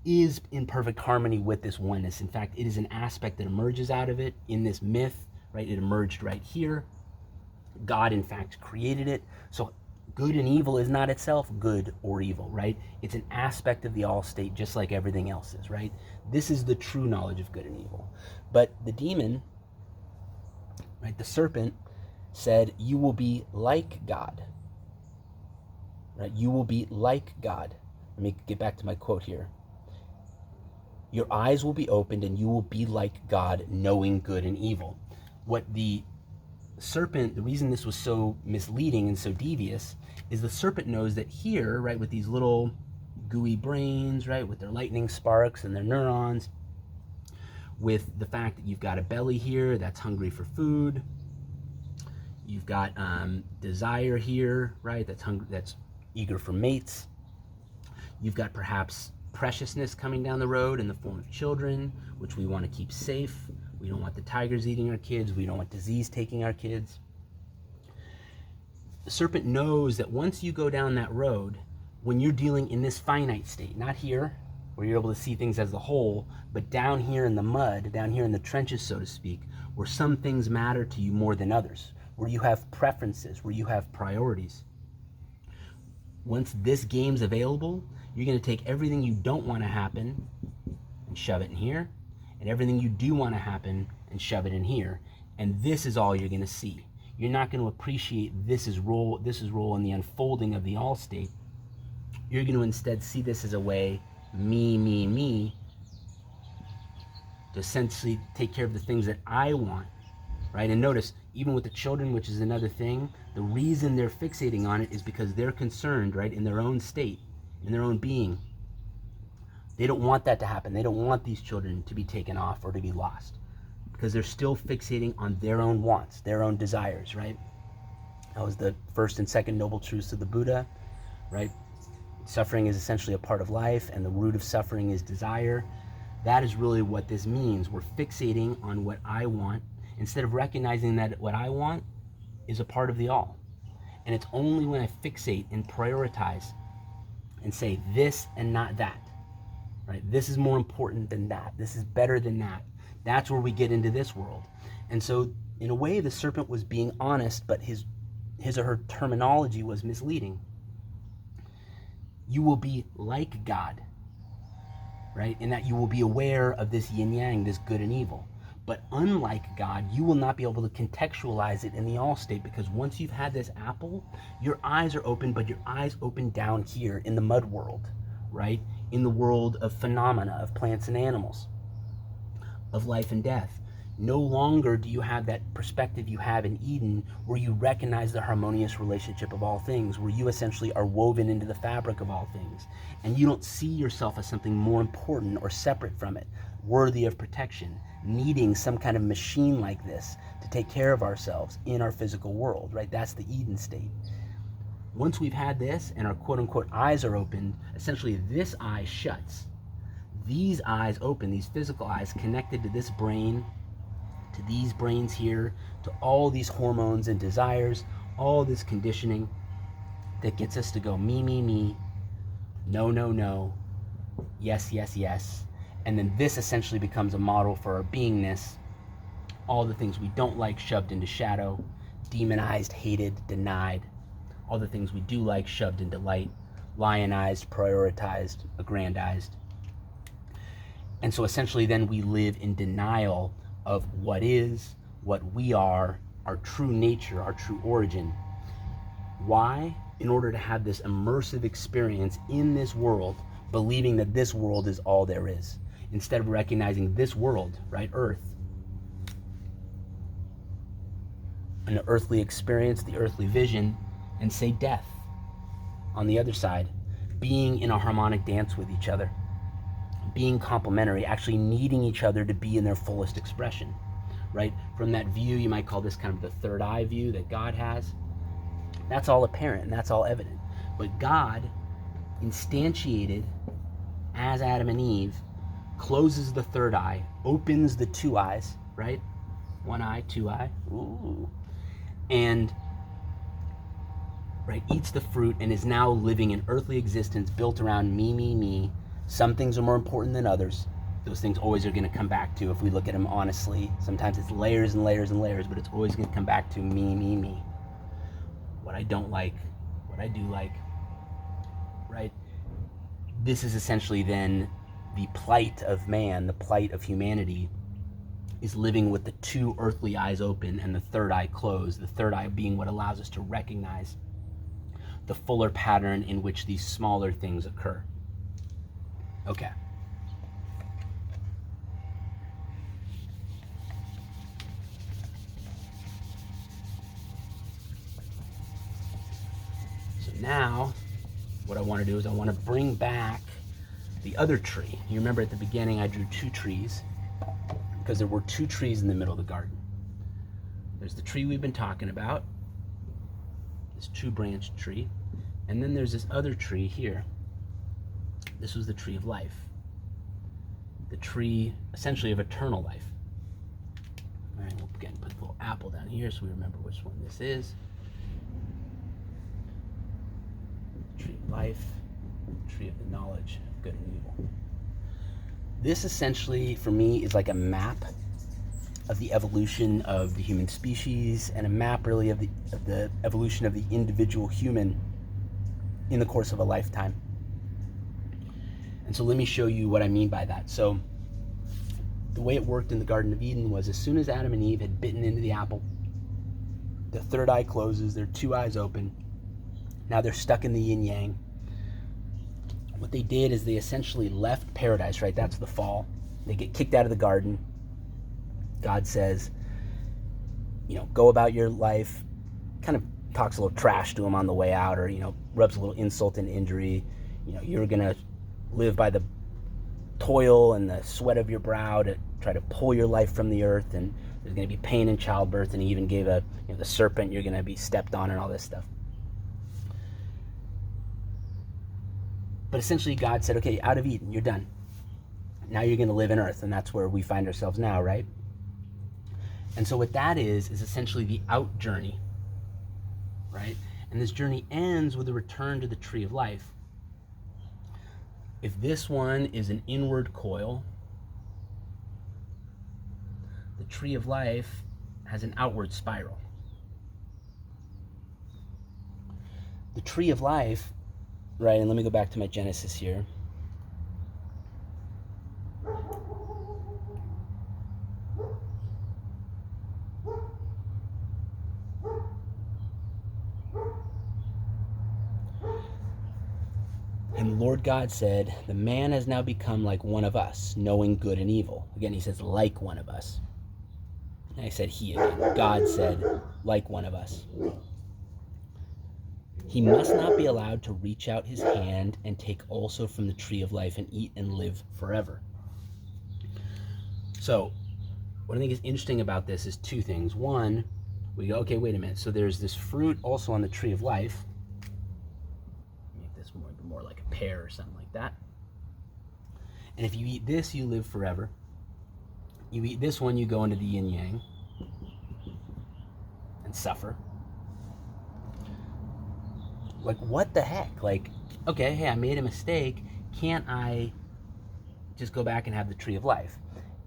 is in perfect harmony with this oneness. In fact, it is an aspect that emerges out of it in this myth, right? It emerged right here. God, in fact, created it. So good and evil is not itself good or evil, right? It's an aspect of the all state, just like everything else is, right? This is the true knowledge of good and evil. But the demon, right, the serpent, said, you will be like God, right? You will be like God. Let me get back to my quote here. Your eyes will be opened and you will be like God, knowing good and evil. What the serpent, the reason this was so misleading and so devious is the serpent knows that here, right, with these little gooey brains, right, with their lightning sparks and their neurons, with the fact that you've got a belly here that's hungry for food, you've got desire here, right, that's hungry, that's eager for mates, you've got perhaps preciousness coming down the road in the form of children, which we want to keep safe. We don't want the tigers eating our kids. We don't want disease taking our kids. The serpent knows that once you go down that road, when you're dealing in this finite state, not here, where you're able to see things as a whole, but down here in the mud, down here in the trenches, so to speak, where some things matter to you more than others, where you have preferences, where you have priorities. Once this game's available, you're going to take everything you don't want to happen and shove it in here, and everything you do want to happen and shove it in here, and this is all you're going to see. You're not going to appreciate this role in the unfolding of the all state. You're going to instead see this as a way, me, to essentially take care of the things that I want, right? And notice, even with the children, which is another thing, the reason they're fixating on it is because they're concerned, right, in their own state, in their own being. They don't want that to happen. They don't want these children to be taken off or to be lost because they're still fixating on their own wants, their own desires, right? That was the first and second noble truths of the Buddha, right? Suffering is essentially a part of life, and the root of suffering is desire. That is really what this means. We're fixating on what I want instead of recognizing that what I want is a part of the all. And it's only when I fixate and prioritize and say this and not that, right? This is more important than that. This is better than that. That's where we get into this world. And so in a way, the serpent was being honest, but his or her terminology was misleading. You will be like God, right? In that you will be aware of this yin yang, this good and evil. But unlike God, you will not be able to contextualize it in the all state, because once you've had this apple, your eyes are open, but your eyes open down here in the mud world, right? In the world of phenomena, of plants and animals, of life and death. No longer do you have that perspective you have in Eden, where you recognize the harmonious relationship of all things, where you essentially are woven into the fabric of all things, and you don't see yourself as something more important or separate from it, worthy of protection, needing some kind of machine like this to take care of ourselves in our physical world, right? That's the Eden state. Once we've had this and our quote-unquote eyes are opened, essentially this eye shuts. These eyes open, these physical eyes connected to this brain, to these brains here, to all these hormones and desires, all this conditioning that gets us to go me, no, yes, yes. And then this essentially becomes a model for our beingness. All the things we don't like shoved into shadow, demonized, hated, denied. All the things we do like shoved into light, lionized, prioritized, aggrandized. And so essentially then we live in denial of what is, what we are, our true nature, our true origin. Why? In order to have this immersive experience in this world, believing that this world is all there is, instead of recognizing this world, right, Earth, an earthly experience, the earthly vision, and say death on the other side, being in a harmonic dance with each other, being complementary, actually needing each other to be in their fullest expression, right? From that view, you might call this kind of the third eye view that God has. That's all apparent and that's all evident. But God, instantiated as Adam and Eve, closes the third eye, opens the two eyes, right? One eye, two eye, ooh, and right, eats the fruit and is now living an earthly existence built around me. Some things are more important than others. Those things always are going to come back to, if we look at them honestly, sometimes it's layers and layers and layers, but it's always going to come back to me. What I don't like, what I do like, right? This is essentially then the plight of man, the plight of humanity, is living with the two earthly eyes open and the third eye closed, the third eye being what allows us to recognize the fuller pattern in which these smaller things occur. Okay. Now, what I want to do is I want to bring back the other tree. You remember at the beginning I drew two trees because there were two trees in the middle of the garden. There's the tree we've been talking about, this two-branched tree, and then there's this other tree here. This was the tree of life, the tree essentially of eternal life. All right, we'll again put the little apple down here so we remember which one this is. Tree of life, tree of the knowledge of good and evil. This essentially, for me, is like a map of the evolution of the human species and a map really of the evolution of the individual human in the course of a lifetime. And so let me show you what I mean by that. So the way it worked in the Garden of Eden was as soon as Adam and Eve had bitten into the apple, the third eye closes, their two eyes open. Now they're stuck in the yin yang. What they did is they essentially left paradise, right? That's the fall. They get kicked out of the garden. God says, go about your life, kind of talks a little trash to them on the way out, or, rubs a little insult and injury. You're going to live by the toil and the sweat of your brow to try to pull your life from the earth, and there's going to be pain in childbirth, and he even gave the serpent, you're going to be stepped on and all this stuff. But essentially God said, okay, out of Eden, you're done. Now you're going to live in earth, and that's where we find ourselves now, right? And so what that is essentially the out journey, right? And this journey ends with a return to the tree of life. If this one is an inward coil, the tree of life has an outward spiral. The tree of life, right, and let me go back to my Genesis here. And the Lord God said, the man has now become like one of us, knowing good and evil. Again, he says, like one of us. And I said he again. God said, like one of us. He must not be allowed to reach out his hand and take also from the tree of life and eat and live forever. So, what I think is interesting about this is two things. One, we go, okay, wait a minute. So there's this fruit also on the tree of life. Make this more like a pear or something like that. And if you eat this, you live forever. You eat this one, you go into the yin yang and suffer. Like, what the heck? Like, okay, hey, I made a mistake. Can't I just go back and have the tree of life?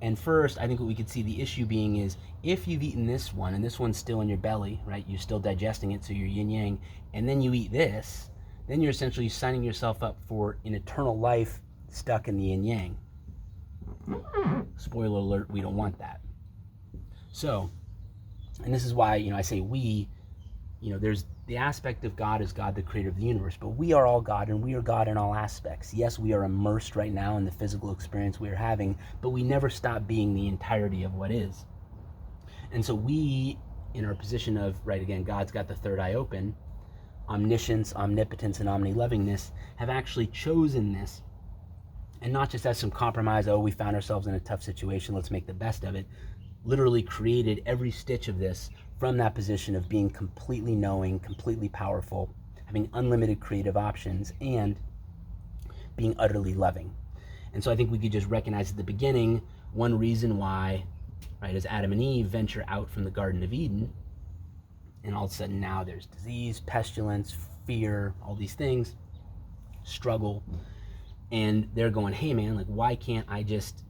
And first, I think what we could see the issue being is if you've eaten this one and this one's still in your belly, right? You're still digesting it, so you're yin yang, and then you eat this, then you're essentially signing yourself up for an eternal life stuck in the yin yang. Spoiler alert, we don't want that. So, and this is why, I say we, there's the aspect of God as God, the creator of the universe, but we are all God and we are God in all aspects. Yes, we are immersed right now in the physical experience we are having, but we never stop being the entirety of what is. And so we, in our position of, right, again, God's got the third eye open, omniscience, omnipotence, and omnilovingness, have actually chosen this, and not just as some compromise, we found ourselves in a tough situation, let's make the best of it, literally created every stitch of this from that position of being completely knowing, completely powerful, having unlimited creative options, and being utterly loving. And so I think we could just recognize at the beginning, one reason why, right, as Adam and Eve venture out from the Garden of Eden, and all of a sudden now there's disease, pestilence, fear, all these things, struggle, and they're going, hey man, like, why can't I just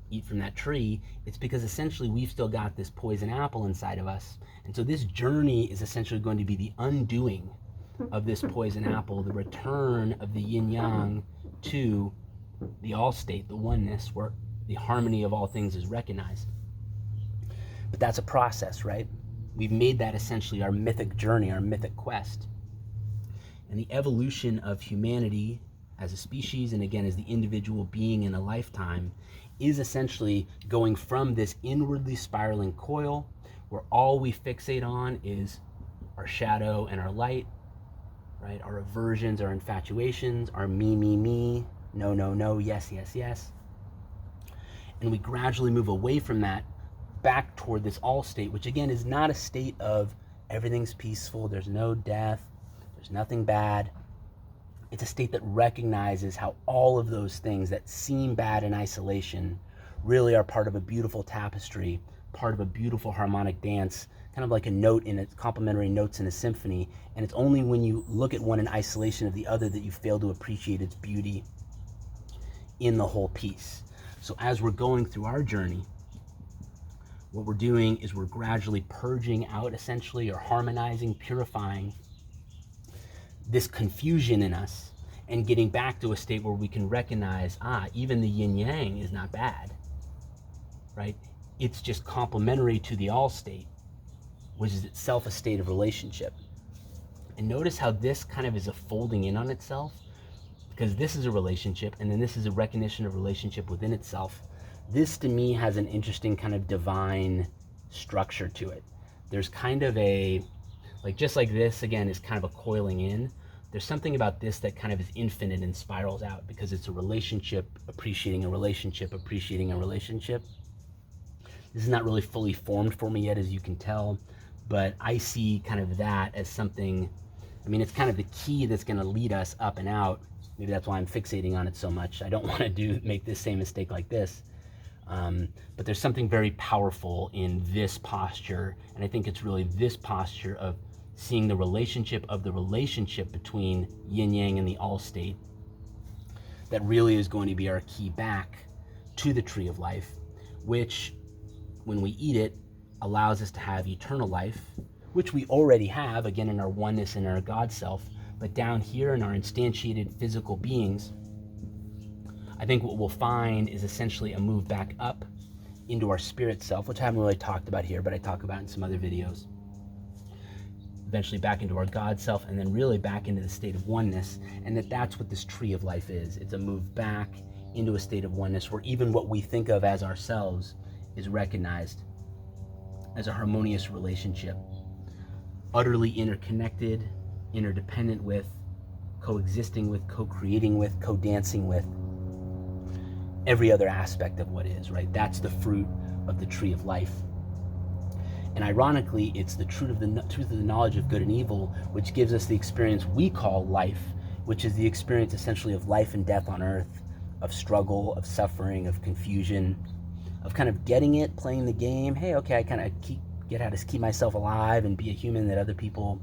eat from that tree? It's because essentially we've still got this poison apple inside of us. And so this journey is essentially going to be the undoing of this poison apple, the return of the yin yang to the all state, the oneness, where the harmony of all things is recognized. But that's a process, right? We've made that essentially our mythic journey, our mythic quest. And the evolution of humanity as a species, and again as the individual being in a lifetime, is essentially going from this inwardly spiraling coil where all we fixate on is our shadow and our light, right? Our aversions, our infatuations, our me, no, no, no, yes, yes, yes. And we gradually move away from that back toward this all state, which again is not a state of everything's peaceful, there's no death, there's nothing bad. It's a state that recognizes how all of those things that seem bad in isolation really are part of a beautiful tapestry, part of a beautiful harmonic dance, kind of like a note in its complementary notes in a symphony. And it's only when you look at one in isolation of the other that you fail to appreciate its beauty in the whole piece. So as we're going through our journey, what we're doing is we're gradually purging out, essentially, or harmonizing, purifying this confusion in us and getting back to a state where we can recognize, even the yin yang is not bad, right? It's just complementary to the all state, which is itself a state of relationship. And notice how this kind of is a folding in on itself, because this is a relationship, and then this is a recognition of relationship within itself. This, to me, has an interesting kind of divine structure to it. There's kind of a, like, just like this, again, is kind of a coiling in. There's something about this that kind of is infinite and spirals out, because it's a relationship appreciating a relationship appreciating a relationship. This is not really fully formed for me yet, as you can tell, but I see kind of that as something, I mean, it's kind of the key that's going to lead us up and out. Maybe that's why I'm fixating on it so much. I don't want to make this same mistake like this. But there's something very powerful in this posture, and I think it's really this posture of seeing the relationship between yin yang and the all state that really is going to be our key back to the tree of life, which, when we eat it, allows us to have eternal life, which we already have, again, in our oneness and our God self. But down here in our instantiated physical beings, I think what we'll find is essentially a move back up into our spirit self, which I haven't really talked about here, but I talk about in some other videos. Eventually back into our God self, and then really back into the state of oneness. And that's what this tree of life is. It's a move back into a state of oneness where even what we think of as ourselves is recognized as a harmonious relationship, utterly interconnected, interdependent with, coexisting with, co-creating with, co-dancing with every other aspect of what is, right? That's the fruit of the tree of life. And ironically, it's the truth of the knowledge of good and evil, which gives us the experience we call life, which is the experience essentially of life and death on earth, of struggle, of suffering, of confusion, of kind of getting it, playing the game. Hey, okay, I kind of get how to keep myself alive and be a human that other people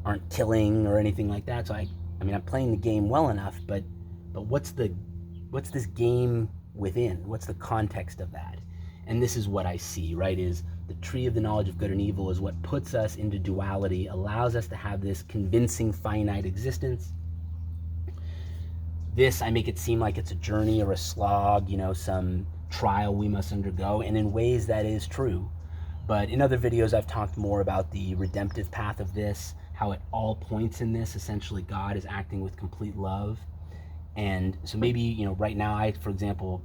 aren't killing or anything like that. So I mean, I'm playing the game well enough, but what's this game within? What's the context of that? And this is what I see, right, is the tree of the knowledge of good and evil is what puts us into duality, allows us to have this convincing finite existence. This, I make it seem like it's a journey or a slog, some trial we must undergo, and in ways that is true. But in other videos, I've talked more about the redemptive path of this, how at all points in this, essentially, God is acting with complete love. And so maybe, right now, for example,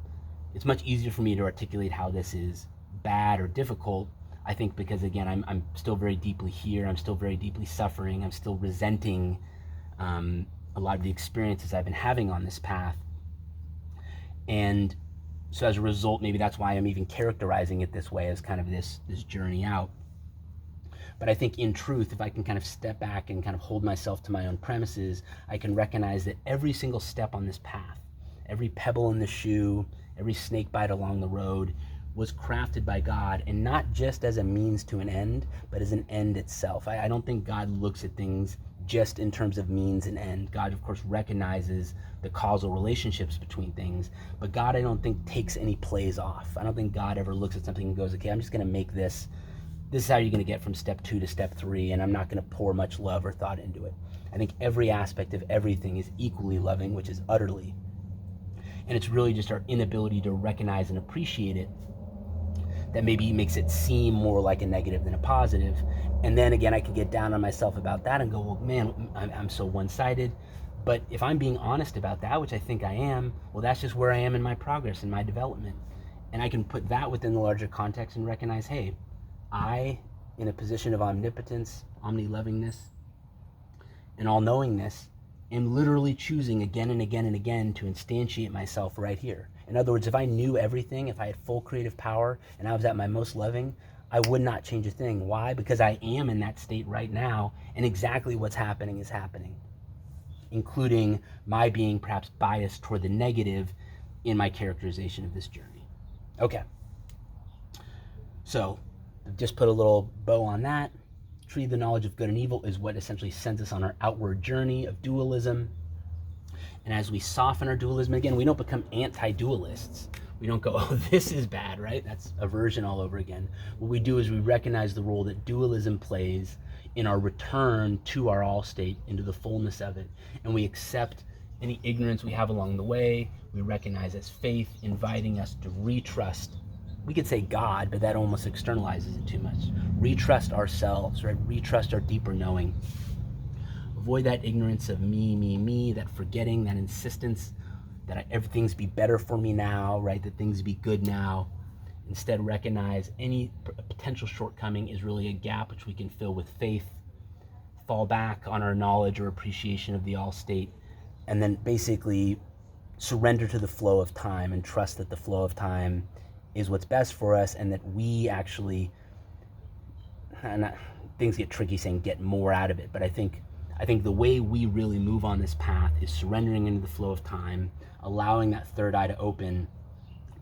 it's much easier for me to articulate how this is bad or difficult, I think, because, again, I'm still very deeply here. I'm still very deeply suffering. I'm still resenting a lot of the experiences I've been having on this path. And so as a result, maybe that's why I'm even characterizing it this way, as kind of this journey out. But I think in truth, if I can kind of step back and kind of hold myself to my own premises, I can recognize that every single step on this path, every pebble in the shoe, every snake bite along the road was crafted by God, and not just as a means to an end, but as an end itself. I don't think God looks at things just in terms of means and end. God, of course, recognizes the causal relationships between things, but God, I don't think, takes any plays off. I don't think God ever looks at something and goes, okay, I'm just going to make this is how you're going to get from step 2 to step 3, and I'm not going to pour much love or thought into it. I think every aspect of everything is equally loving, which is utterly. And it's really just our inability to recognize and appreciate it that maybe makes it seem more like a negative than a positive. And then again, I can get down on myself about that and go, well, man, I'm so one-sided. But if I'm being honest about that, which I think I am, well, that's just where I am in my progress, in my development. And I can put that within the larger context and recognize, hey, I, in a position of omnipotence, omni-lovingness, and all-knowingness, am literally choosing again and again and again to instantiate myself right here. In other words, if I knew everything, if I had full creative power and I was at my most loving, I would not change a thing. Why? Because I am in that state right now, and exactly what's happening is happening, including my being perhaps biased toward the negative in my characterization of this journey. Okay. So, just put a little bow on that. Tree of the knowledge of good and evil is what essentially sends us on our outward journey of dualism. And as we soften our dualism, again, we don't become anti-dualists. We don't go, oh, this is bad, right? That's aversion all over again. What we do is we recognize the role that dualism plays in our return to our all state, into the fullness of it. And we accept any ignorance we have along the way. We recognize as faith, inviting us to retrust. We could say God, but that almost externalizes it too much. Retrust ourselves, right? Retrust our deeper knowing. Avoid that ignorance of me, that forgetting, that insistence that everything's be better for me now, right? That things be good now. Instead, recognize any potential shortcoming is really a gap which we can fill with faith. Fall back on our knowledge or appreciation of the all state, and then basically surrender to the flow of time and trust that the flow of time is what's best for us, and that we actually, things get tricky saying get more out of it, but I think the way we really move on this path is surrendering into the flow of time, allowing that third eye to open,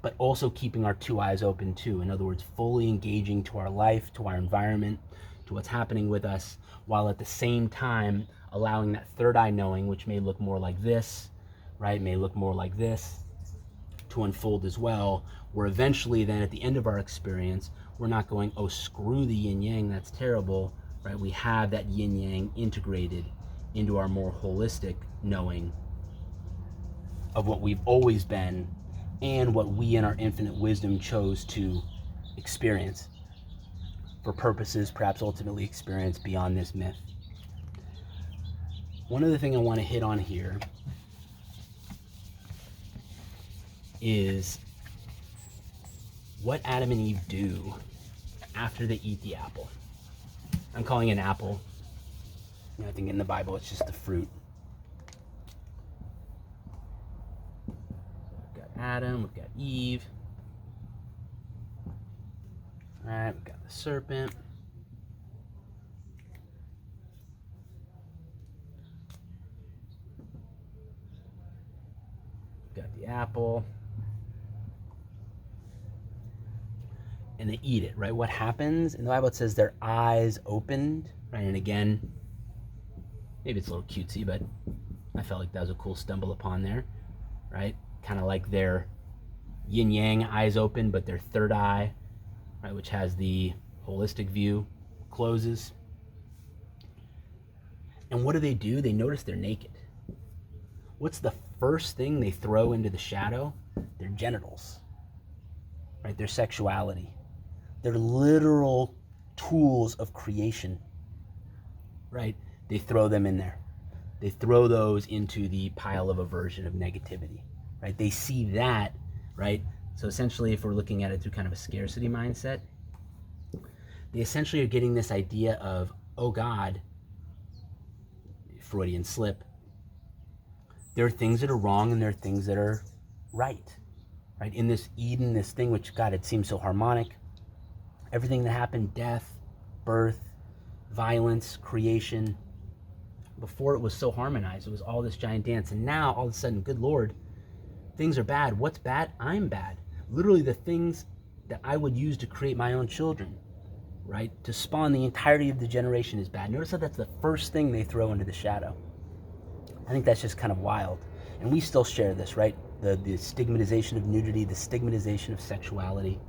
but also keeping our two eyes open too. In other words, fully engaging to our life, to our environment, to what's happening with us, while at the same time allowing that third eye knowing, which may look more like this, right, may look more like this, to unfold as well, where eventually then at the end of our experience, we're not going, oh, screw the yin yang, that's terrible, right? We have that yin yang integrated into our more holistic knowing of what we've always been and what we in our infinite wisdom chose to experience for purposes perhaps ultimately experience beyond this myth. One other thing I want to hit on here is what Adam and Eve do after they eat the apple. I'm calling it an apple. I think in the Bible it's just the fruit. We've got Adam, we've got Eve. All right, we've got the serpent. We've got the apple. And they eat it, right? What happens? In the Bible it says their eyes opened, right? And again, maybe it's a little cutesy, but I felt like that was a cool stumble upon there, right? Kind of like their yin yang eyes open, but their third eye, right, which has the holistic view, closes. And what do? They notice they're naked. What's the first thing they throw into the shadow? Their genitals, right? Their sexuality. They're literal tools of creation, right? They throw them in there. They throw those into the pile of aversion, of negativity, right? They see that, right? So essentially, if we're looking at it through kind of a scarcity mindset, they essentially are getting this idea of, oh God, Freudian slip, there are things that are wrong and there are things that are right? In this Eden, this thing which, God, it seems so harmonic. Everything that happened, death, birth, violence, creation, before it was so harmonized. It was all this giant dance. And now, all of a sudden, good Lord, things are bad. What's bad? I'm bad. Literally the things that I would use to create my own children, right? To spawn the entirety of the generation is bad. Notice how that's the first thing they throw into the shadow. I think that's just kind of wild. And we still share this, right? The stigmatization of nudity, the stigmatization of sexuality.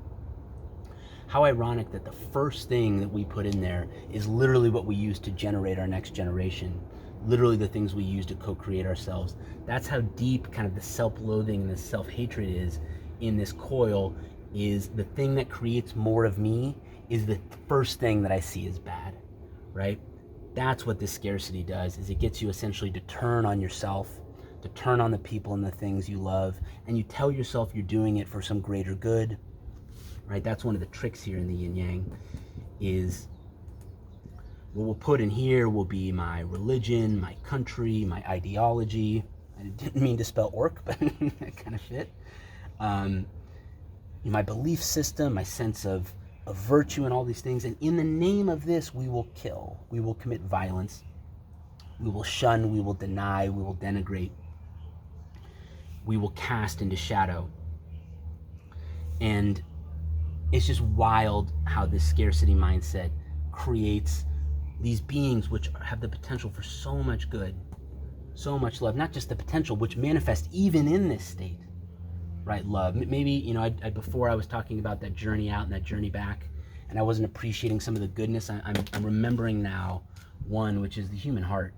How ironic that the first thing that we put in there is literally what we use to generate our next generation. Literally the things we use to co-create ourselves. That's how deep kind of the self-loathing and the self-hatred is in this coil, is the thing that creates more of me is the first thing that I see as bad, right? That's what this scarcity does, is it gets you essentially to turn on yourself, to turn on the people and the things you love, and you tell yourself you're doing it for some greater good, right? That's one of the tricks here in the yin yang, is What we'll put in here will be my religion, my country, my ideology. I didn't mean to spell orc, but that kind of fit. My belief system, my sense of virtue and all these things. And in the name of this, we will kill. We will commit violence. We will shun. We will deny. We will denigrate. We will cast into shadow. And it's just wild how this scarcity mindset creates these beings which have the potential for so much good, so much love, not just the potential, which manifests even in this state, right? Love. Maybe, before I was talking about that journey out and that journey back, and I wasn't appreciating some of the goodness. I'm remembering now one, which is the human heart,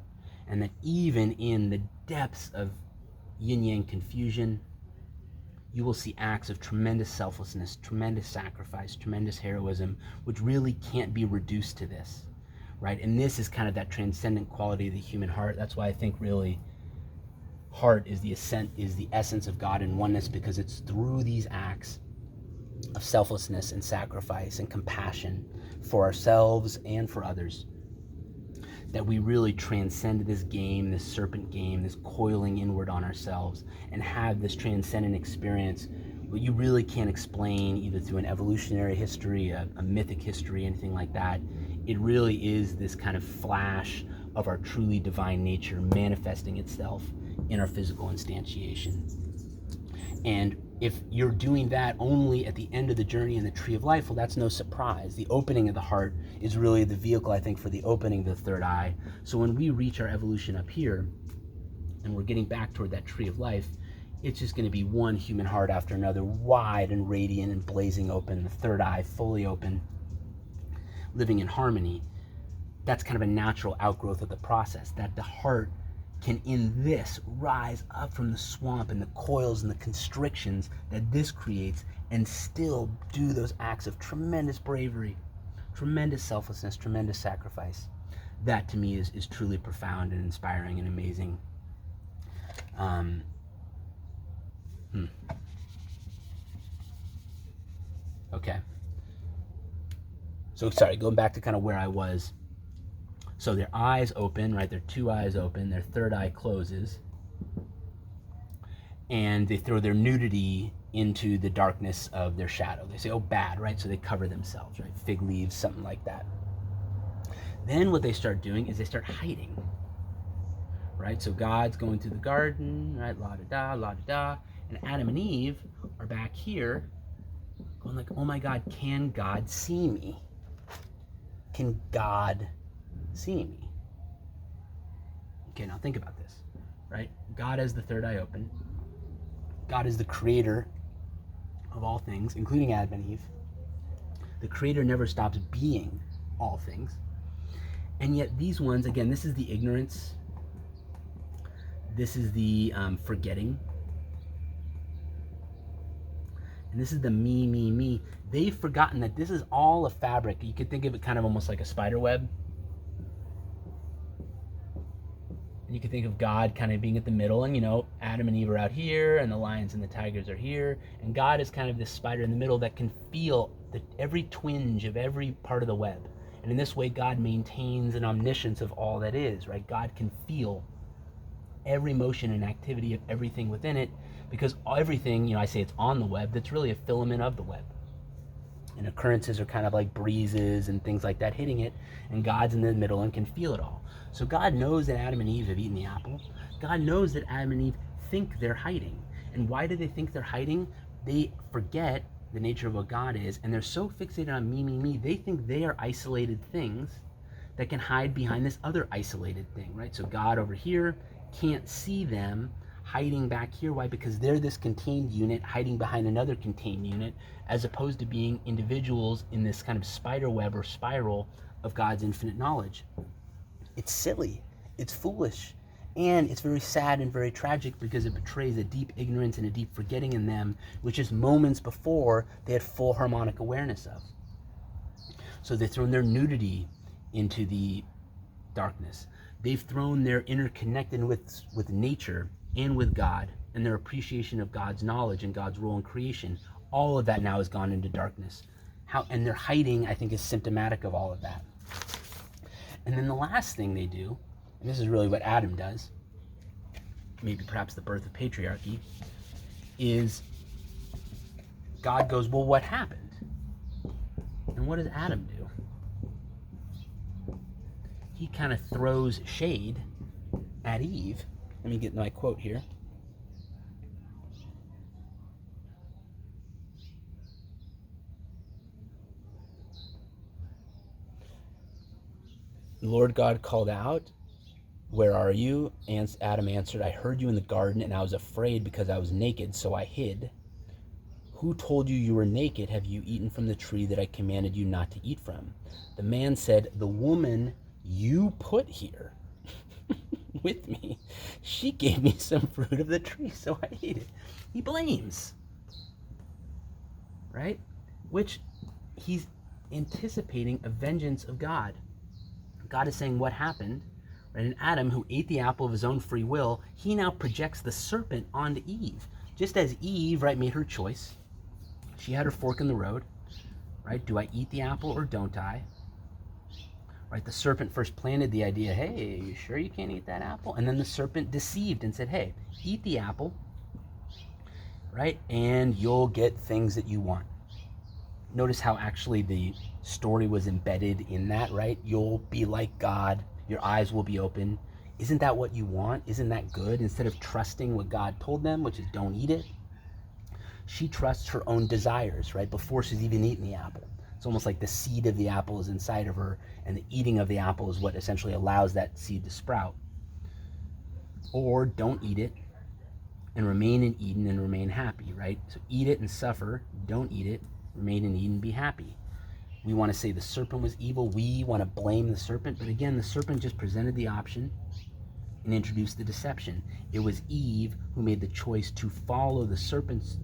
and that even in the depths of yin-yang confusion, you will see acts of tremendous selflessness, tremendous sacrifice, tremendous heroism, which really can't be reduced to this, right? And this is kind of that transcendent quality of the human heart. That's why I think really heart is the essence of God and oneness, because it's through these acts of selflessness and sacrifice and compassion for ourselves and for others that we really transcend this game, this serpent game, this coiling inward on ourselves, and have this transcendent experience what you really can't explain either through an evolutionary history, a mythic history, anything like that. It really is this kind of flash of our truly divine nature manifesting itself in our physical instantiation. And if you're doing that only at the end of the journey in the tree of life, well, that's no surprise. The opening of the heart is really the vehicle, I think, for the opening of the third eye. So when we reach our evolution up here and we're getting back toward that tree of life, it's just going to be one human heart after another, wide and radiant and blazing open, the third eye fully open, living in harmony. That's kind of a natural outgrowth of the process, that the heart can in this rise up from the swamp and the coils and the constrictions that this creates and still do those acts of tremendous bravery, tremendous selflessness, tremendous sacrifice. That to me is truly profound and inspiring and amazing. Okay. So sorry, going back to kind of where I was. So their eyes open, right? Their two eyes open, their third eye closes, and they throw their nudity into the darkness of their shadow. They say, oh, bad, right? So they cover themselves, right? Fig leaves, something like that. Then what they start doing is they start hiding, right? So God's going through the garden, right? La-da-da, la-da-da. And Adam and Eve are back here going like, oh my God, can God see me? Can God see me? Okay, now think about this, right? God has the third eye open. God is the creator of all things, including Adam and Eve. The creator never stops being all things. And yet these ones, again, this is the ignorance. This is the forgetting. And this is the me. They've forgotten that this is all a fabric. You could think of it kind of almost like a spider web. And you could think of God kind of being at the middle, and Adam and Eve are out here, and the lions and the tigers are here, and God is kind of this spider in the middle that can feel every twinge of every part of the web. And in this way, God maintains an omniscience of all that is, right? God can feel every motion and activity of everything within it, because everything, I say it's on the web, that's really a filament of the web. And occurrences are kind of like breezes and things like that hitting it, and God's in the middle and can feel it all. So God knows that Adam and Eve have eaten the apple. God knows that Adam and Eve think they're hiding. And why do they think they're hiding? They forget the nature of what God is, and they're so fixated on me, they think they are isolated things that can hide behind this other isolated thing, right? So God over here can't see them hiding back here. Why? Because they're this contained unit hiding behind another contained unit, as opposed to being individuals in this kind of spider web or spiral of God's infinite knowledge. It's silly, it's foolish, and it's very sad and very tragic, because it betrays a deep ignorance and a deep forgetting in them, which is moments before they had full harmonic awareness of. So they've thrown their nudity into the darkness. They've thrown their interconnectedness with nature and with God, and their appreciation of God's knowledge and God's role in creation. All of that now has gone into darkness. And their hiding, I think, is symptomatic of all of that. And then the last thing they do, and this is really what Adam does, maybe perhaps the birth of patriarchy, is God goes, well, what happened? And what does Adam do? He kind of throws shade at Eve. Let me get my quote here. The Lord God called out, "Where are you?" And Adam answered, "I heard you in the garden, and I was afraid because I was naked, so I hid." "Who told you you were naked? Have you eaten from the tree that I commanded you not to eat from?" The man said, "The woman you put here with me, she gave me some fruit of the tree, so I ate it." He blames, right? Which he's anticipating a vengeance of God. God is saying what happened, right? And Adam, who ate the apple of his own free will, he now projects the serpent onto Eve. Just as Eve, right, made her choice. She had her fork in the road, right? Do I eat the apple or don't I? Right, the serpent first planted the idea, hey, you sure you can't eat that apple? And then the serpent deceived and said, hey, eat the apple, right? And you'll get things that you want. Notice how actually the story was embedded in that, right? You'll be like God. Your eyes will be open. Isn't that what you want? Isn't that good? Instead of trusting what God told them, which is don't eat it, she trusts her own desires, right? Before she's even eaten the apple. It's almost like the seed of the apple is inside of her, and the eating of the apple is what essentially allows that seed to sprout. Or don't eat it and remain in Eden and remain happy, right? So eat it and suffer. Don't eat it. Remain in Eden, be happy. We want to say the serpent was evil. We want to blame the serpent. But again, the serpent just presented the option and introduced the deception. It was Eve who made the choice to follow the serpent's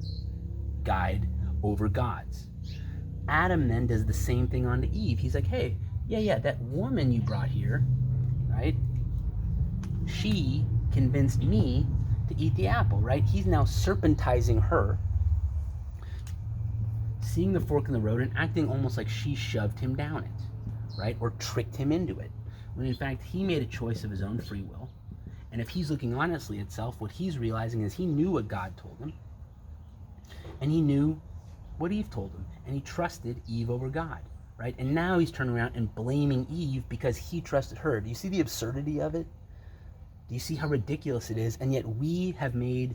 guide over God's. Adam then does the same thing onto Eve. He's like, hey, yeah, that woman you brought here, right? She convinced me to eat the apple, right? He's now serpentizing her, seeing the fork in the road and acting almost like she shoved him down it, right? Or tricked him into it. When in fact, he made a choice of his own free will. And if he's looking honestly at self, what he's realizing is he knew what God told him. And he knew what Eve told him. And he trusted Eve over God, right? And now he's turning around and blaming Eve because he trusted her. Do you see the absurdity of it? Do you see how ridiculous it is? And yet we have made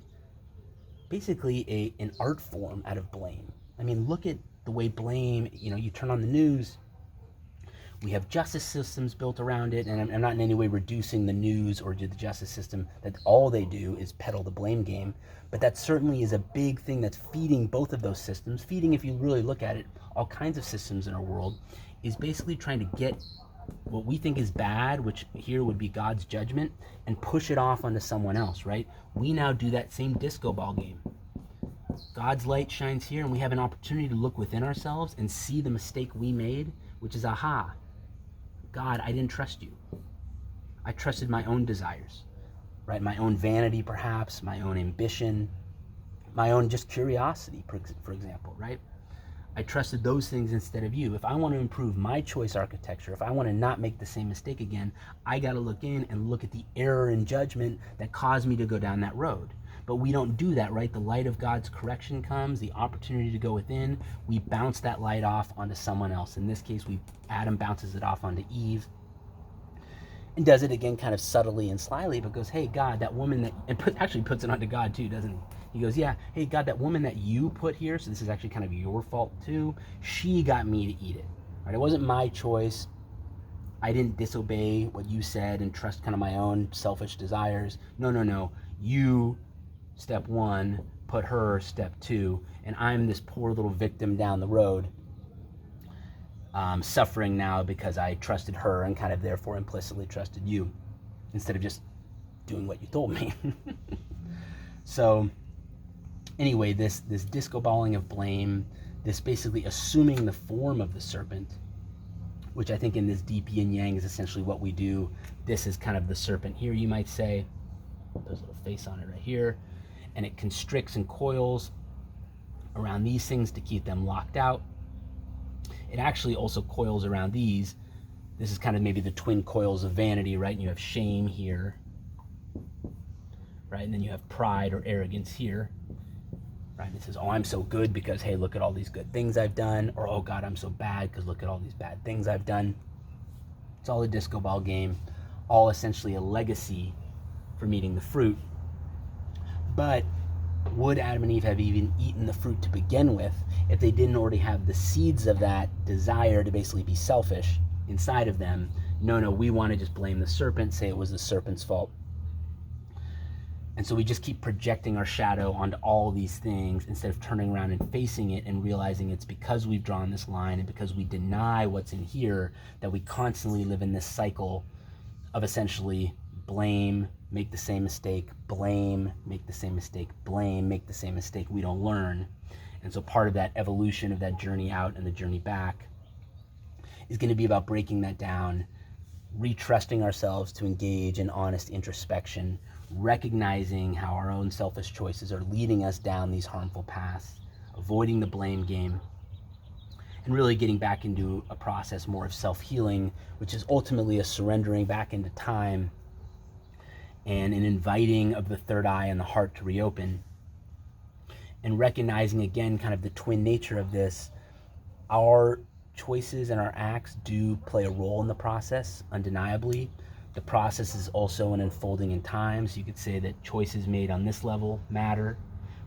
basically an art form out of blame. I mean, look at the way blame, you turn on the news, we have justice systems built around it, and I'm not in any way reducing the news or the justice system, that all they do is peddle the blame game, but that certainly is a big thing that's feeding both of those systems, feeding, if you really look at it, all kinds of systems in our world, is basically trying to get what we think is bad, which here would be God's judgment, and push it off onto someone else, right? We now do that same disco ball game. God's light shines here, and we have an opportunity to look within ourselves and see the mistake we made, which is, aha, God, I didn't trust you. I trusted my own desires, right? My own vanity, perhaps, my own ambition, my own just curiosity, for example, right? I trusted those things instead of you. If I want to improve my choice architecture, if I want to not make the same mistake again, I got to look in and look at the error in judgment that caused me to go down that road. But we don't do that, right? The light of God's correction comes, the opportunity to go within, we bounce that light off onto someone else. In this case, Adam bounces it off onto Eve, and does it again kind of subtly and slyly, but goes, hey, God, that woman that, and actually puts it onto God too, doesn't he? He goes, yeah, hey, God, that woman that you put here, so this is actually kind of your fault too, she got me to eat it, right? It wasn't my choice. I didn't disobey what you said and trust kind of my own selfish desires. No. You, step one, put her, step two, and I'm this poor little victim down the road, suffering now because I trusted her and kind of therefore implicitly trusted you instead of just doing what you told me. So anyway, this disco balling of blame, this basically assuming the form of the serpent, which I think in this deep yin yang is essentially what we do. This is kind of the serpent here, you might say. There's a little face on it right here. And it constricts and coils around these things to keep them locked out. It actually also coils around these This is kind of maybe the twin coils of vanity, right? And you have shame here, right? And then you have pride or arrogance here, right? It says, oh, I'm so good because, hey, look at all these good things I've done. Or, oh, God, I'm so bad because look at all these bad things I've done. It's all a disco ball game, all essentially a legacy from eating the fruit. But would Adam and Eve have even eaten the fruit to begin with if they didn't already have the seeds of that desire to basically be selfish inside of them? No, we want to just blame the serpent, say it was the serpent's fault. And so we just keep projecting our shadow onto all these things instead of turning around and facing it and realizing it's because we've drawn this line and because we deny what's in here that we constantly live in this cycle of essentially blame, make the same mistake, blame, make the same mistake, blame, make the same mistake. We don't learn. And so part of that evolution of that journey out and the journey back is going to be about breaking that down, retrusting ourselves to engage in honest introspection, recognizing how our own selfish choices are leading us down these harmful paths, avoiding the blame game, and really getting back into a process more of self-healing, which is ultimately a surrendering back into time and an inviting of the third eye and the heart to reopen, and recognizing again kind of the twin nature of this. Our choices and our acts do play a role in the process, undeniably. The process is also an unfolding in time, so you could say that choices made on this level matter,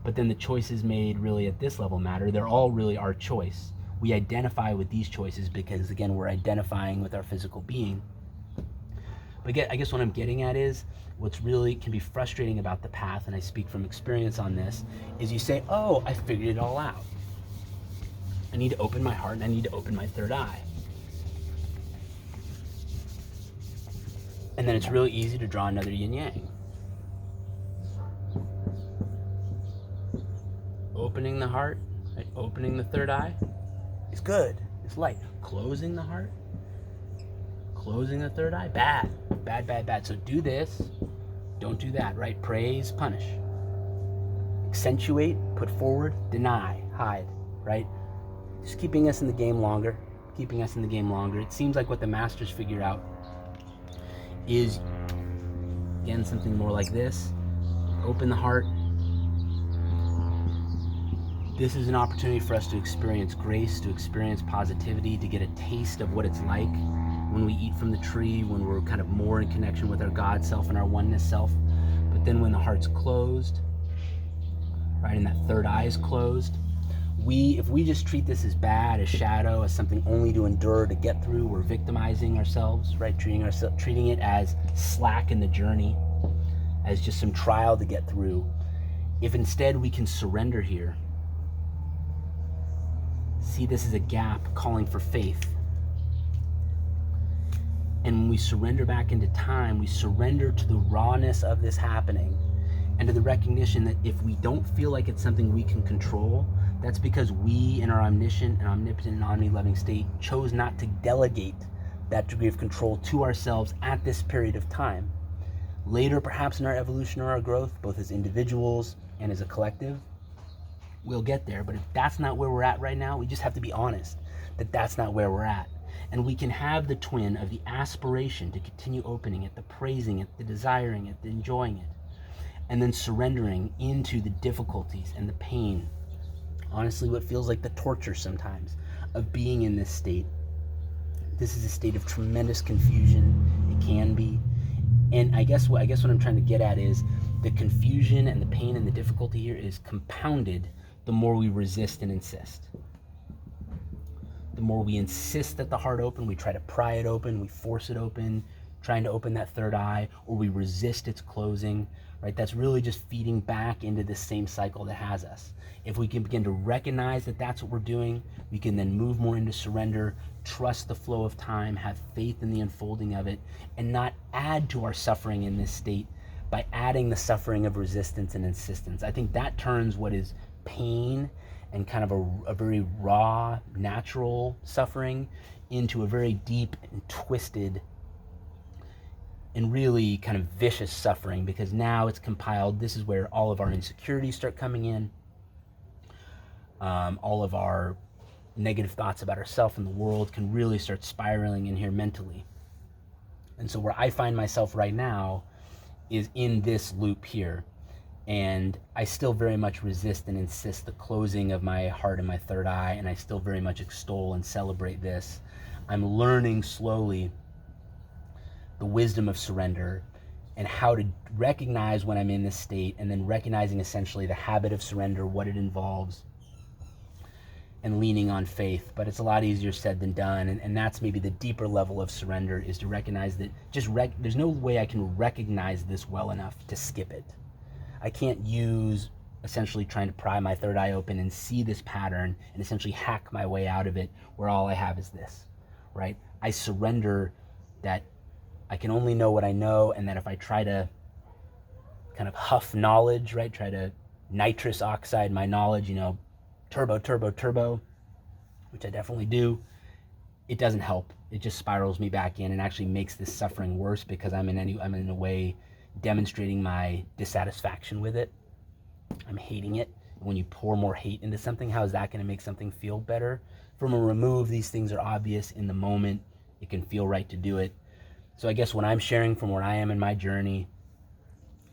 but then the choices made really at this level matter. They're all really our choice. We identify with these choices because, again, we're identifying with our physical being. But I guess what I'm getting at is what's really can be frustrating about the path, and I speak from experience on this, is you say, oh, I figured it all out. I need to open my heart and I need to open my third eye. And then it's really easy to draw another yin-yang. Opening the heart, right? Opening the third eye is good, it's light. Closing the heart, closing the third eye, bad. So do this, don't do that, right? Praise, punish. Accentuate, put forward, deny, hide, right? Just keeping us in the game longer. It seems like what the masters figured out is, again, something more like this. Open the heart. This is an opportunity for us to experience grace, to experience positivity, to get a taste of what it's like when we eat from the tree, when we're kind of more in connection with our God self and our oneness self. But then when the heart's closed, right, and that third eye is closed, if we just treat this as bad, as shadow, as something only to endure, to get through, we're victimizing ourselves, right? Treating it as slack in the journey, as just some trial to get through. If instead we can surrender here, see this as a gap calling for faith. And when we surrender back into time, we surrender to the rawness of this happening and to the recognition that if we don't feel like it's something we can control, that's because we, in our omniscient and omnipotent and omni-loving state, chose not to delegate that degree of control to ourselves at this period of time. Later, perhaps in our evolution or our growth, both as individuals and as a collective, we'll get there. But if that's not where we're at right now, we just have to be honest that that's not where we're at. And we can have the twin of the aspiration to continue opening it, the praising it, the desiring it, the enjoying it, and then surrendering into the difficulties and the pain. Honestly, what feels like the torture sometimes of being in this state. This is a state of tremendous confusion. It can be. And I guess what I'm trying to get at is the confusion and the pain and the difficulty here is compounded the more we resist and insist. The more we insist that the heart open, we try to pry it open, we force it open, trying to open that third eye, or we resist its closing, right? That's really just feeding back into this same cycle that has us. If we can begin to recognize that that's what we're doing, we can then move more into surrender, trust the flow of time, have faith in the unfolding of it, and not add to our suffering in this state by adding the suffering of resistance and insistence. I think that turns what is pain and kind of a very raw, natural suffering into a very deep and twisted and really kind of vicious suffering, because now it's compiled. This is where all of our insecurities start coming in. All of our negative thoughts about ourselves and the world can really start spiraling in here mentally. And so where I find myself right now is in this loop here. And I still very much resist and insist the closing of my heart and my third eye, and I still very much extol and celebrate this. I'm learning slowly the wisdom of surrender and how to recognize when I'm in this state, and then recognizing essentially the habit of surrender, what it involves, and leaning on faith. But it's a lot easier said than done, and that's maybe the deeper level of surrender, is to recognize that there's no way I can recognize this well enough to skip it. I can't use essentially trying to pry my third eye open and see this pattern and essentially hack my way out of it where all I have is this, right? I surrender that I can only know what I know, and that if I try to kind of huff knowledge, right, try to nitrous oxide my knowledge, turbo, which I definitely do, it doesn't help. It just spirals me back in and actually makes this suffering worse, because I'm in a way demonstrating my dissatisfaction with it. I'm hating it. When you pour more hate into something, how is that going to make something feel better? From a remove, these things are obvious in the moment. It can feel right to do it. So I guess what I'm sharing from where I am in my journey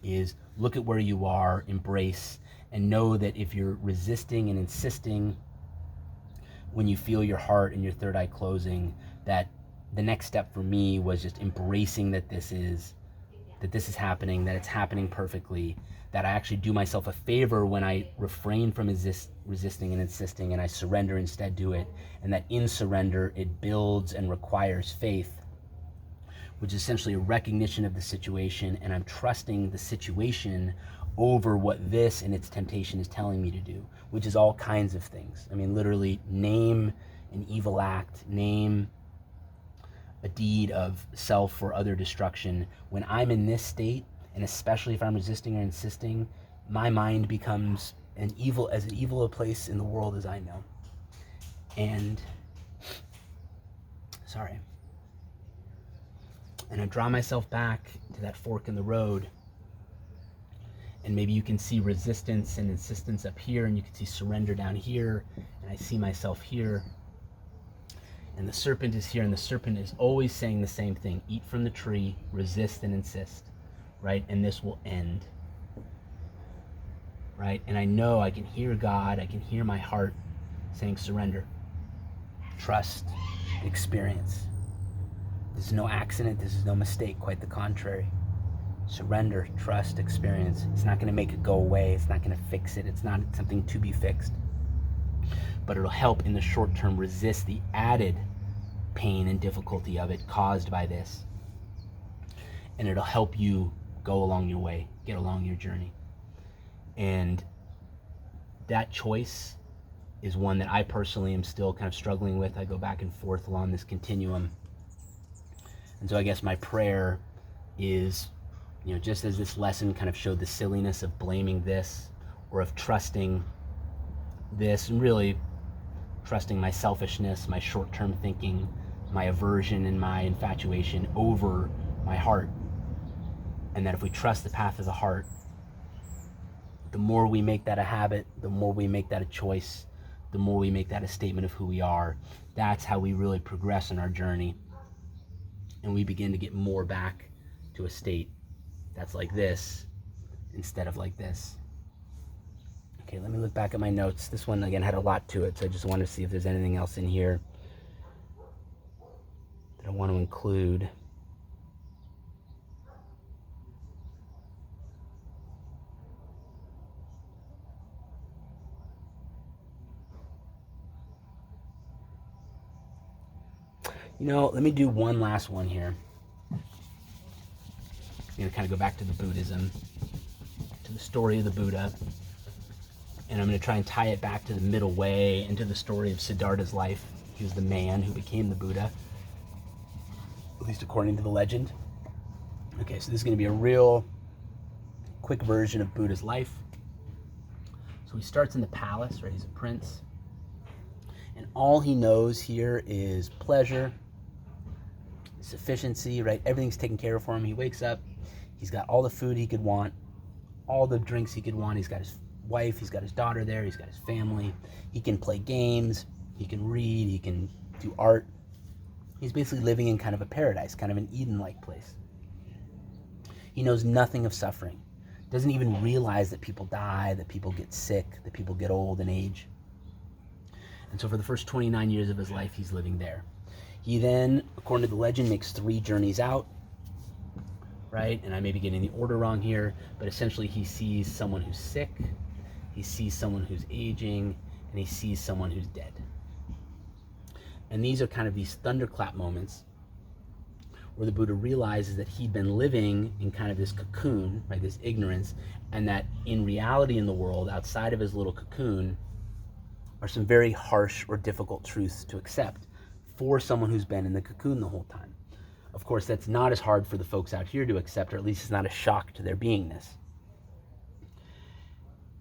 is look at where you are, embrace, and know that if you're resisting and insisting when you feel your heart and your third eye closing, that the next step for me was just embracing that this is happening, that it's happening perfectly, that I actually do myself a favor when I refrain from resisting and insisting, and I surrender instead to it, and that in surrender it builds and requires faith, which is essentially a recognition of the situation, and I'm trusting the situation over what this and its temptation is telling me to do, which is all kinds of things. I mean, literally, name an evil act, name a deed of self or other destruction. When I'm in this state, and especially if I'm resisting or insisting, my mind becomes as evil a place in the world as I know. And I draw myself back to that fork in the road, and maybe you can see resistance and insistence up here, and you can see surrender down here, and I see myself here. And the serpent is here, and the serpent is always saying the same thing: eat from the tree, resist and insist, right? And this will end, right? And I know I can hear God, I can hear my heart saying surrender, trust, experience. This is no accident, this is no mistake, quite the contrary. Surrender, trust, experience. It's not going to make it go away, it's not going to fix it, it's not something to be fixed. But it'll help in the short term resist the added pain and difficulty of it caused by this. And it'll help you go along your way, get along your journey. And that choice is one that I personally am still kind of struggling with. I go back and forth along this continuum. And so I guess my prayer is, just as this lesson kind of showed the silliness of blaming this, or of trusting this, and really trusting my selfishness, my short-term thinking, my aversion and my infatuation over my heart. And that if we trust the path of the heart, the more we make that a habit, the more we make that a choice, the more we make that a statement of who we are. That's how we really progress in our journey. And we begin to get more back to a state that's like this instead of like this. Okay, let me look back at my notes. This one, again, had a lot to it, so I just want to see if there's anything else in here that I want to include. Let me do one last one here. I'm going to kind of go back to the Buddhism, to the story of the Buddha. And I'm going to try and tie it back to the middle way and to the story of Siddhartha's life. He was the man who became the Buddha, at least according to the legend. Okay, so this is going to be a real quick version of Buddha's life. So he starts in the palace, right? He's a prince. And all he knows here is pleasure, sufficiency, right? Everything's taken care of for him. He wakes up, he's got all the food he could want, all the drinks he could want. He's got his wife, he's got his daughter there, he's got his family. He can play games, he can read, he can do art. He's basically living in kind of a paradise, kind of an Eden-like place. He knows nothing of suffering, doesn't even realize that people die, that people get sick, that people get old and age. And so for the first 29 years of his life, he's living there. He then, according to the legend, makes 3 journeys out, right? And I may be getting the order wrong here, but essentially he sees someone who's sick, he sees someone who's aging, and he sees someone who's dead. And these are kind of these thunderclap moments where the Buddha realizes that he'd been living in kind of this cocoon, right, this ignorance, and that in reality in the world, outside of his little cocoon, are some very harsh or difficult truths to accept for someone who's been in the cocoon the whole time. Of course, that's not as hard for the folks out here to accept, or at least it's not a shock to their beingness.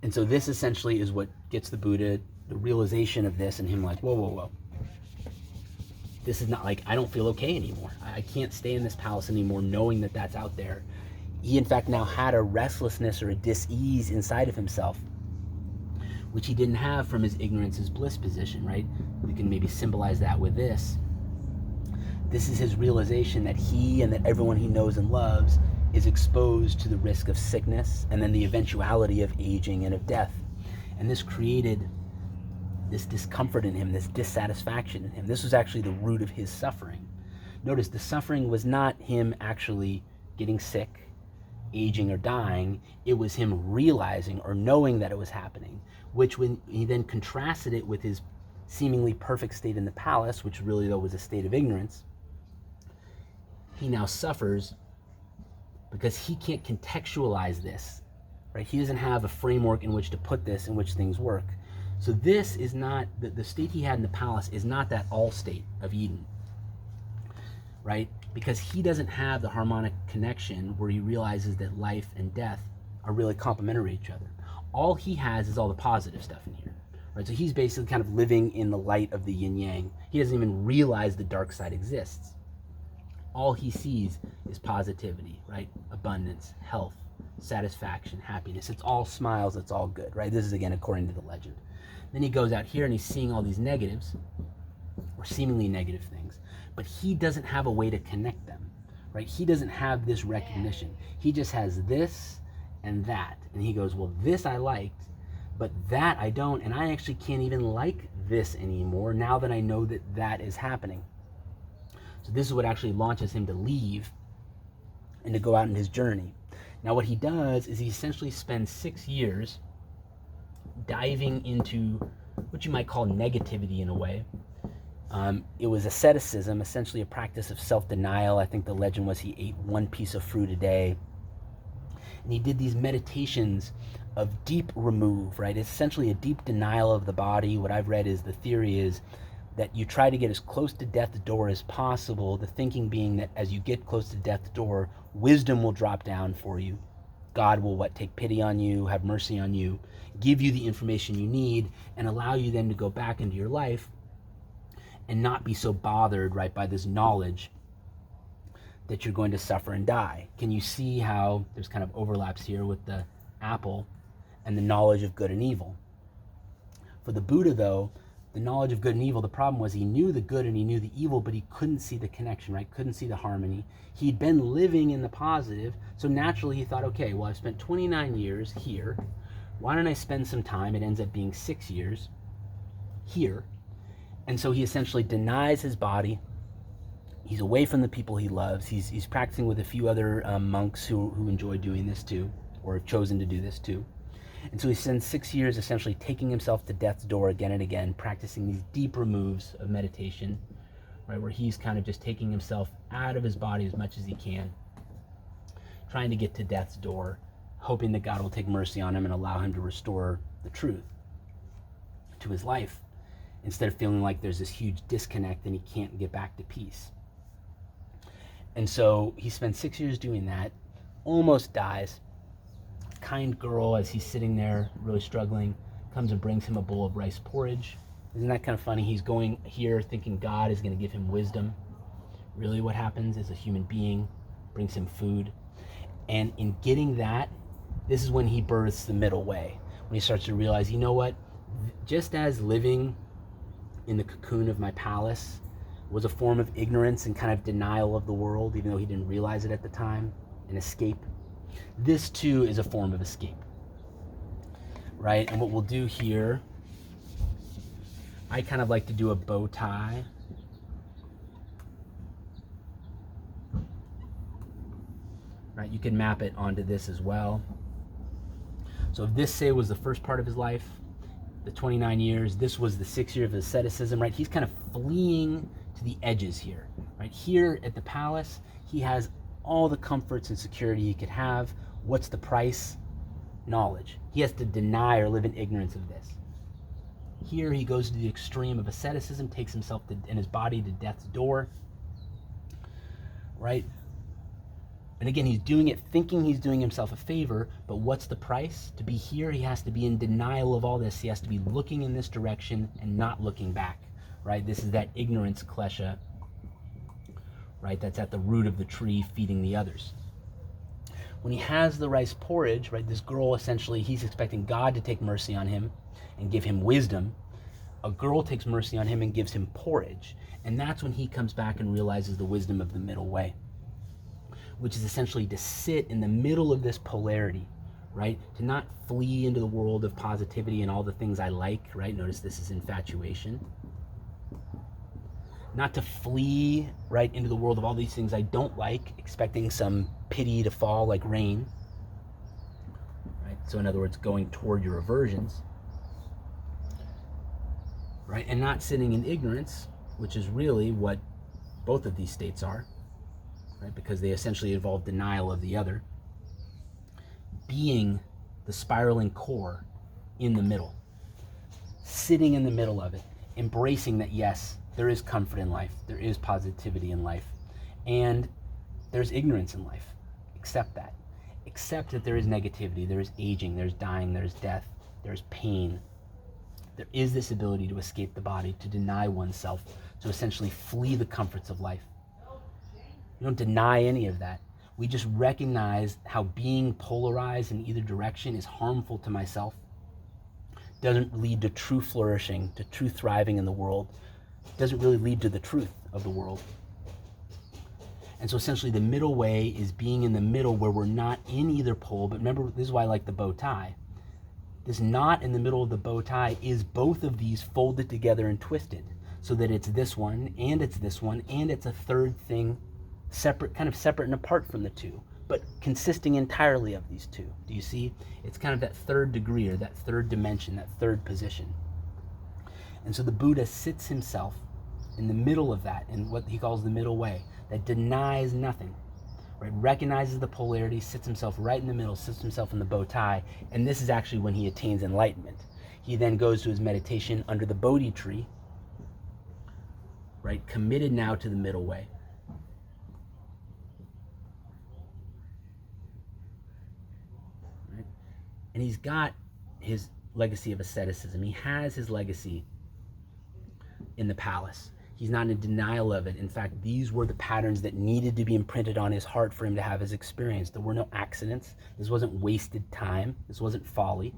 And so this essentially is what gets the Buddha, the realization of this, and him like, whoa, whoa, whoa. This is not like, I don't feel okay anymore. I can't stay in this palace anymore knowing that that's out there. He, in fact, now had a restlessness or a dis-ease inside of himself, which he didn't have from his ignorance is bliss position, right? We can maybe symbolize that with this. This is his realization that he and that everyone he knows and loves is exposed to the risk of sickness and then the eventuality of aging and of death. And this created this discomfort in him, this dissatisfaction in him. This was actually the root of his suffering. Notice the suffering was not him actually getting sick, aging, or dying. It was him realizing or knowing that it was happening, which when he then contrasted it with his seemingly perfect state in the palace, which really though was a state of ignorance, he now suffers because he can't contextualize this, right? He doesn't have a framework in which to put this, in which things work. So this is not, the state he had in the palace is not that all state of Eden, right? Because he doesn't have the harmonic connection where he realizes that life and death are really complementary to each other. All he has is all the positive stuff in here, right? So he's basically kind of living in the light of the yin-yang. He doesn't even realize the dark side exists. All he sees is positivity, right? Abundance, health, satisfaction, happiness. It's all smiles, it's all good, right? This is again according to the legend. Then he goes out here and he's seeing all these negatives, or seemingly negative things, but he doesn't have a way to connect them, right? He doesn't have this recognition. He just has this and that. And he goes, well, this I liked, but that I don't, and I actually can't even like this anymore now that I know that that is happening. So this is what actually launches him to leave and to go out on his journey. Now what he does is he essentially spends 6 years diving into what you might call negativity in a way. It was asceticism, essentially a practice of self-denial. I think the legend was he ate 1 piece of fruit a day. And he did these meditations of deep remove, right? It's essentially a deep denial of the body. What I've read is the theory is that you try to get as close to death's door as possible, the thinking being that as you get close to death's door, wisdom will drop down for you. God will take pity on you, have mercy on you, give you the information you need, and allow you then to go back into your life and not be so bothered, right, by this knowledge that you're going to suffer and die. Can you see how there's kind of overlaps here with the apple and the knowledge of good and evil? For the Buddha, though, the knowledge of good and evil, the problem was he knew the good and he knew the evil, but he couldn't see the connection, right? Couldn't see the harmony. He'd been living in the positive, so naturally he thought, okay, well, I've spent 29 years here. Why don't I spend some time? It ends up being 6 years here. And so he essentially denies his body. He's away from the people he loves. He's practicing with a few other monks who enjoy doing this too, or have chosen to do this too. And so he spends 6 years essentially taking himself to death's door again and again, practicing these deep removes of meditation, right, where he's kind of just taking himself out of his body as much as he can, trying to get to death's door, hoping that God will take mercy on him and allow him to restore the truth to his life, instead of feeling like there's this huge disconnect and he can't get back to peace. And so he spends 6 years doing that, almost dies. Kind girl, as he's sitting there really struggling, comes and brings him a bowl of rice porridge. Isn't that kind of funny? He's going here thinking God is going to give him wisdom. Really what happens is a human being brings him food. And in getting that, this is when he births the middle way. When he starts to realize, you know what? Just as living in the cocoon of my palace was a form of ignorance and kind of denial of the world, even though he didn't realize it at the time, an escape. This too is a form of escape, right? And what we'll do here, I kind of like to do a bow tie. Right, you can map it onto this as well. So if this, say, was the first part of his life, the 29 years, this was the 6 years of asceticism, right? He's kind of fleeing to the edges here, right? Here at the palace, he has all the comforts and security he could have. What's the price? Knowledge. He has to deny or live in ignorance of this. Here he goes to the extreme of asceticism, takes himself and his body to death's door, right? And again, he's doing it thinking he's doing himself a favor, but what's the price? To be here, he has to be in denial of all this. He has to be looking in this direction and not looking back, right? This is that ignorance klesha, right? That's at the root of the tree feeding the others. When he has the rice porridge, right, this girl, essentially, he's expecting God to take mercy on him and give him wisdom. A girl takes mercy on him and gives him porridge. And that's when he comes back and realizes the wisdom of the middle way, which is essentially to sit in the middle of this polarity, right? To not flee into the world of positivity and all the things I like, right? Notice this is infatuation. Not to flee, right, into the world of all these things I don't like, expecting some pity to fall like rain, right? So in other words, going toward your aversions, right? And not sitting in ignorance, which is really what both of these states are, right? Because they essentially involve denial of the other. Being the spiraling core in the middle, sitting in the middle of it, embracing that, yes, there is comfort in life, there is positivity in life, and there's ignorance in life. Accept that. Accept that there is negativity, there is aging, there's dying, there's death, there's pain. There is this ability to escape the body, to deny oneself, to essentially flee the comforts of life. We don't deny any of that. We just recognize how being polarized in either direction is harmful to myself, doesn't lead to true flourishing, to true thriving in the world, doesn't really lead to the truth of the world. And so essentially the middle way is being in the middle where we're not in either pole, but remember, this is why I like the bow tie. This knot in the middle of the bow tie is both of these folded together and twisted, so that it's this one, and it's this one, and it's a third thing, separate, kind of separate and apart from the two, but consisting entirely of these two. Do you see? It's kind of that third degree, or that third dimension, that third position. And so the Buddha sits himself in the middle of that, in what he calls the middle way, that denies nothing, right? Recognizes the polarity, sits himself right in the middle, sits himself in the bow tie, and this is actually when he attains enlightenment. He then goes to his meditation under the Bodhi tree, right? Committed now to the middle way. Right? And he's got his legacy of asceticism. He has his legacy in the palace. He's not in denial of it. In fact, these were the patterns that needed to be imprinted on his heart for him to have his experience. There were no accidents. This wasn't wasted time. This wasn't folly.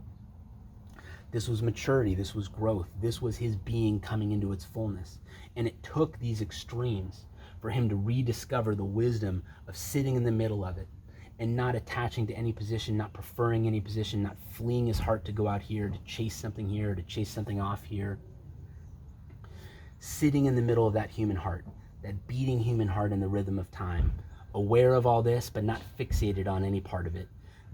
This was maturity. This was growth. This was his being coming into its fullness. And it took these extremes for him to rediscover the wisdom of sitting in the middle of it and not attaching to any position, not preferring any position, not fleeing his heart to go out here, to chase something here, to chase something off here. Sitting in the middle of that human heart, that beating human heart in the rhythm of time, aware of all this, but not fixated on any part of it.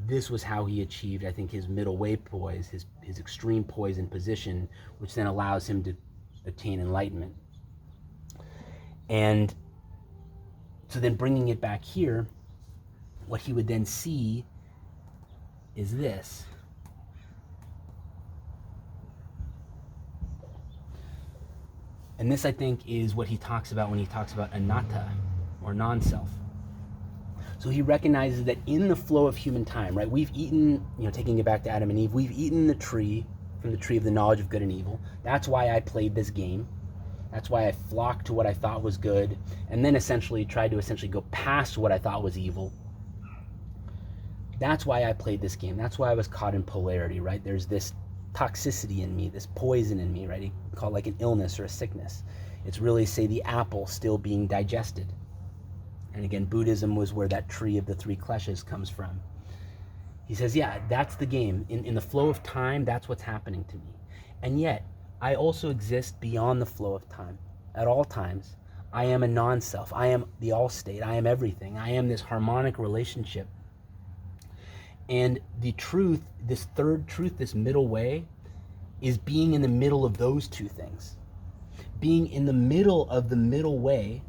This was how he achieved, I think, his middle way poise, his extreme poise and position, which then allows him to attain enlightenment. And so then bringing it back here, what he would then see is this. And this, I think, is what he talks about when he talks about anatta, or non-self. So he recognizes that in the flow of human time, right, we've eaten, taking it back to Adam and Eve, we've eaten the tree, from the tree of the knowledge of good and evil. That's why I played this game. That's why I flocked to what I thought was good, and then tried to go past what I thought was evil. That's why I played this game. That's why I was caught in polarity, right? There's this toxicity in me, this poison in me, right? You call it like an illness or a sickness. It's really, say, the apple still being digested. And again, Buddhism was where that tree of the three kleshas comes from. He says, yeah, that's the game. In the flow of time, that's what's happening to me. And yet, I also exist beyond the flow of time. At all times, I am a non-self. I am the all-state. I am everything. I am this harmonic relationship. And the truth, this third truth, this middle way, is being in the middle of those two things. Being in the middle of the middle way,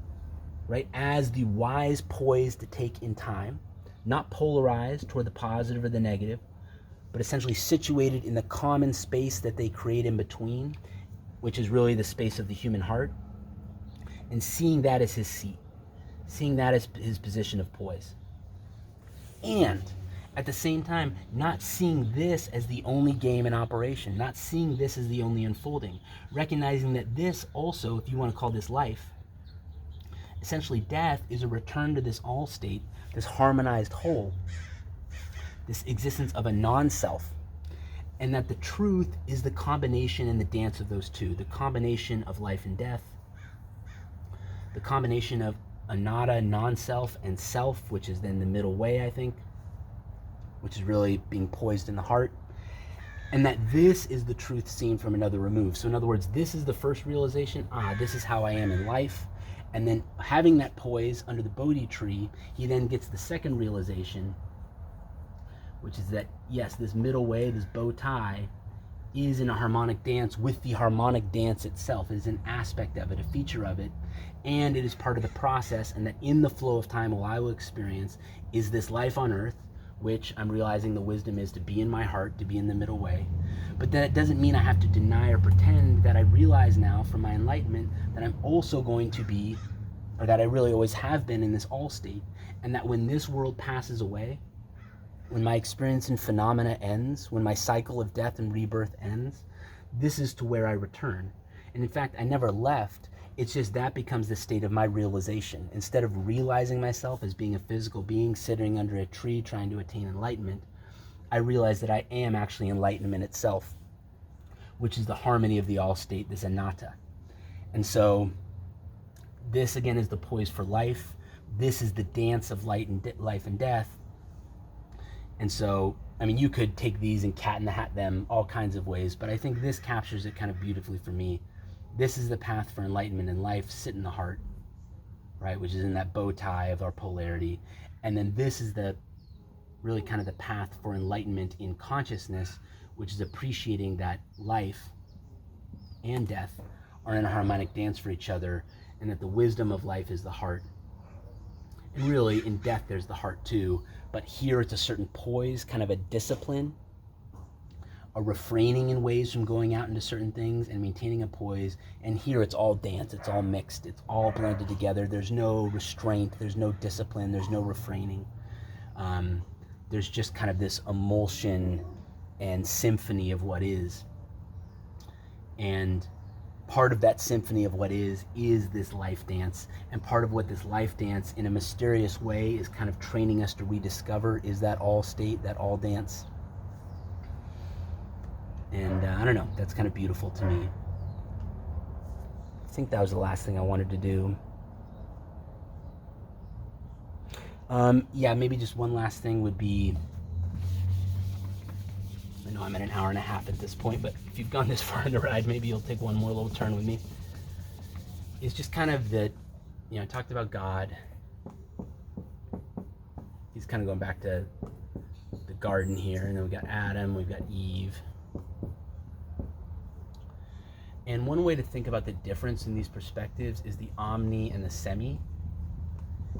right, as the wise poised to take in time, not polarized toward the positive or the negative, but essentially situated in the common space that they create in between, which is really the space of the human heart, and seeing that as his seat, seeing that as his position of poise. And at the same time, not seeing this as the only game in operation, not seeing this as the only unfolding, recognizing that this also, if you want to call this life, essentially death is a return to this all state, this harmonized whole, this existence of a non-self, and that the truth is the combination and the dance of those two, the combination of life and death, the combination of anatta, non-self, and self, which is then the middle way, I think, which is really being poised in the heart, and that this is the truth seen from another remove. So in other words, this is the first realization, this is how I am in life. And then having that poise under the Bodhi tree, he then gets the second realization, which is that, yes, this middle way, this bow tie, is in a harmonic dance with the harmonic dance itself. It is an aspect of it, a feature of it, and it is part of the process, and that in the flow of time, what I will experience is this life on earth, which I'm realizing the wisdom is to be in my heart, to be in the middle way. But that doesn't mean I have to deny or pretend that I realize now from my enlightenment that I'm also going to be, or that I really always have been in this all state, and that when this world passes away, when my experience in phenomena ends, when my cycle of death and rebirth ends, this is to where I return. And in fact, I never left. It's just that becomes the state of my realization. Instead of realizing myself as being a physical being sitting under a tree trying to attain enlightenment, I realize that I am actually enlightenment itself, which is the harmony of the all state, this anatta. And so this again is the poise for life. This is the dance of life and death. And so, I mean, you could take these and cat in the hat them all kinds of ways, but I think this captures it kind of beautifully for me. This is the path for enlightenment in life, sit in the heart, right, which is in that bow tie of our polarity. And then this is the really kind of the path for enlightenment in consciousness, which is appreciating that life and death are in a harmonic dance for each other, and that the wisdom of life is the heart. And really, in death, there's the heart too, but here it's a certain poise, kind of a discipline, a refraining in ways from going out into certain things and maintaining a poise. And here it's all dance, it's all mixed, it's all blended together. There's no restraint, there's no discipline, there's no refraining. There's just kind of this emulsion and symphony of what is. And part of that symphony of what is this life dance. And part of what this life dance in a mysterious way is kind of training us to rediscover is that all state, that all dance. And I don't know, that's kind of beautiful to me. I think that was the last thing I wanted to do. Yeah, maybe just one last thing would be, I know I'm at an hour and a half at this point, but if you've gone this far in the ride, maybe you'll take one more little turn with me. It's just kind of that, I talked about God. He's kind of going back to the garden here, and then we've got Adam, we've got Eve. And one way to think about the difference in these perspectives is the omni and the semi.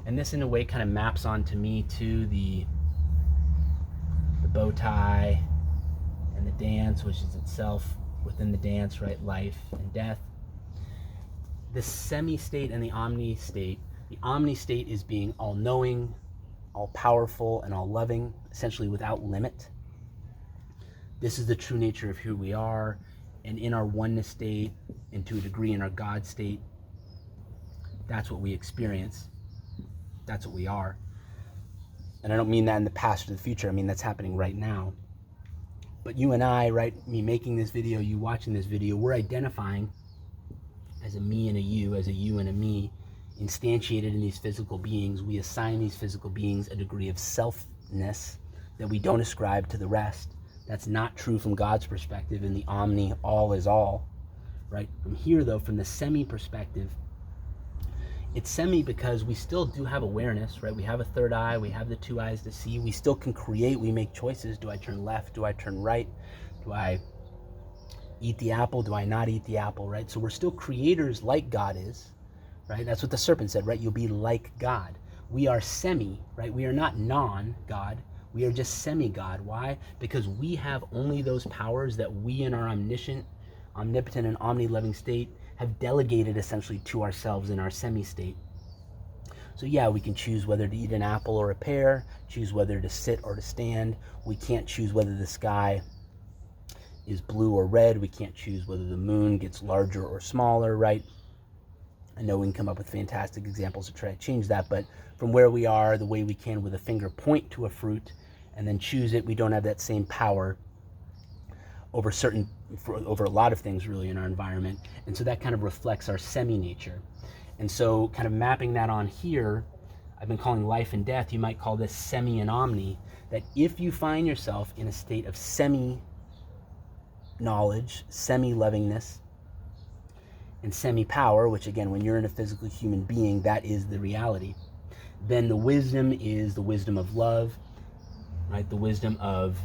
And this in a way kind of maps onto me to the bow tie and the dance, which is itself within the dance, right? Life and death. The semi state and the omni state. The omni state is being all knowing, all powerful, and all loving, essentially without limit. This is the true nature of who we are. And in our oneness state, and to a degree in our God state, that's what we experience. That's what we are. And I don't mean that in the past or the future. I mean that's happening right now. But you and I, right, me making this video, you watching this video, we're identifying as a me and a you, as a you and a me, instantiated in these physical beings. We assign these physical beings a degree of selfness that we don't ascribe to the rest. That's not true from God's perspective. In the omni, all is all, right? From here, though, from the semi perspective, it's semi because we still do have awareness, right? We have a third eye, we have the two eyes to see, we still can create, we make choices. Do I turn left? Do I turn right? Do I eat the apple? Do I not eat the apple, right? So we're still creators like God is, right? That's what the serpent said, right? You'll be like God. We are semi, right? We are not non-God. We are just semi-God. Why? Because we have only those powers that we in our omniscient, omnipotent, and omni-loving state have delegated essentially to ourselves in our semi-state. So yeah, we can choose whether to eat an apple or a pear, choose whether to sit or to stand. We can't choose whether the sky is blue or red. We can't choose whether the moon gets larger or smaller, right? I know we can come up with fantastic examples to try to change that, but from where we are, the way we can with a finger point to a fruit and then choose it, we don't have that same power over over a lot of things really in our environment. And so that kind of reflects our semi-nature. And so kind of mapping that on here, I've been calling life and death, you might call this semi and omni, that if you find yourself in a state of semi-knowledge, semi-lovingness, and semi-power, which again, when you're in a physical human being, that is the reality, then the wisdom is the wisdom of love, right? The wisdom of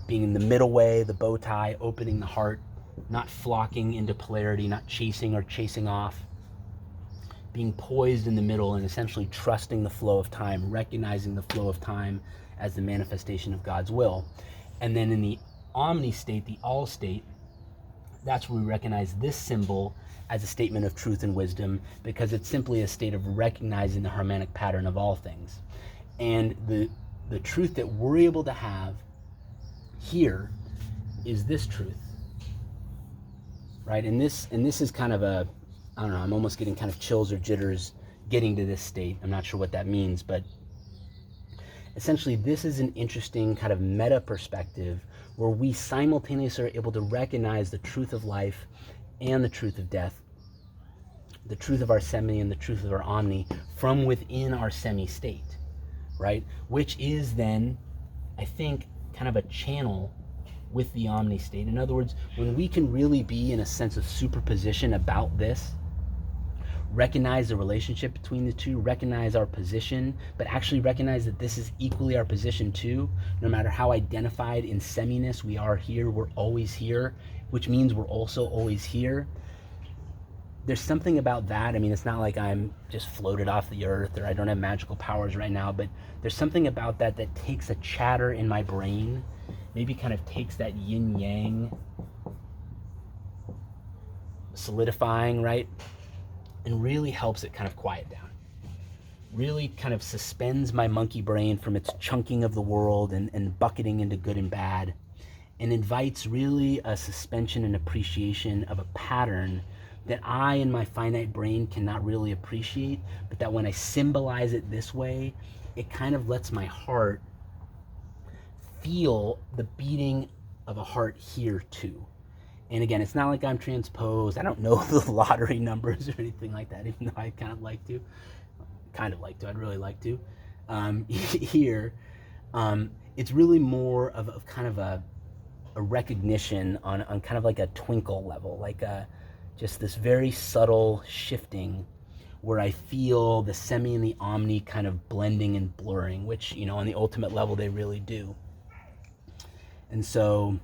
being in the middle way, the bow tie, opening the heart, not flocking into polarity, not chasing or chasing off, being poised in the middle and essentially trusting the flow of time, recognizing the flow of time as the manifestation of God's will. And then in the omni state, the all state, that's where we recognize this symbol as a statement of truth and wisdom, because it's simply a state of recognizing the harmonic pattern of all things. And the truth that we're able to have here is this truth, right? And this is kind of a, I don't know, I'm almost getting kind of chills or jitters getting to this state. I'm not sure what that means, but essentially this is an interesting kind of meta perspective where we simultaneously are able to recognize the truth of life and the truth of death, the truth of our semi and the truth of our omni from within our semi state, right? Which is then, I think, kind of a channel with the omni state. In other words, when we can really be in a sense of superposition about this, recognize the relationship between the two, recognize our position, but actually recognize that this is equally our position too. No matter how identified in seminess we are here, we're always here, which means we're also always here. There's something about that. I mean, it's not like I'm just floated off the earth or I don't have magical powers right now, but there's something about that that takes a chatter in my brain, maybe kind of takes that yin yang solidifying, right? And really helps it kind of quiet down. Really kind of suspends my monkey brain from its chunking of the world and bucketing into good and bad, and invites really a suspension and appreciation of a pattern that I in my finite brain cannot really appreciate, but that when I symbolize it this way, it kind of lets my heart feel the beating of a heart here too. And again, it's not like I'm transposed. I don't know the lottery numbers or anything like that, even though I kind of like to. I'd really like to. Here, it's really more of kind of a recognition on kind of like a twinkle level, like just this very subtle shifting where I feel the semi and the omni kind of blending and blurring, which, you know, on the ultimate level, they really do. And so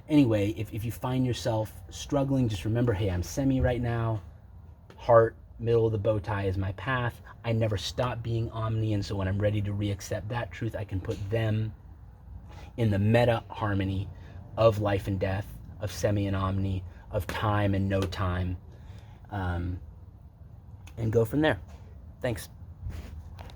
anyway, if you find yourself struggling, just remember, hey, I'm semi right now. Heart, middle of the bow tie is my path. I never stop being omni, and so when I'm ready to re-accept that truth, I can put them in the meta harmony of life and death, of semi and omni, of time and no time, and go from there. Thanks.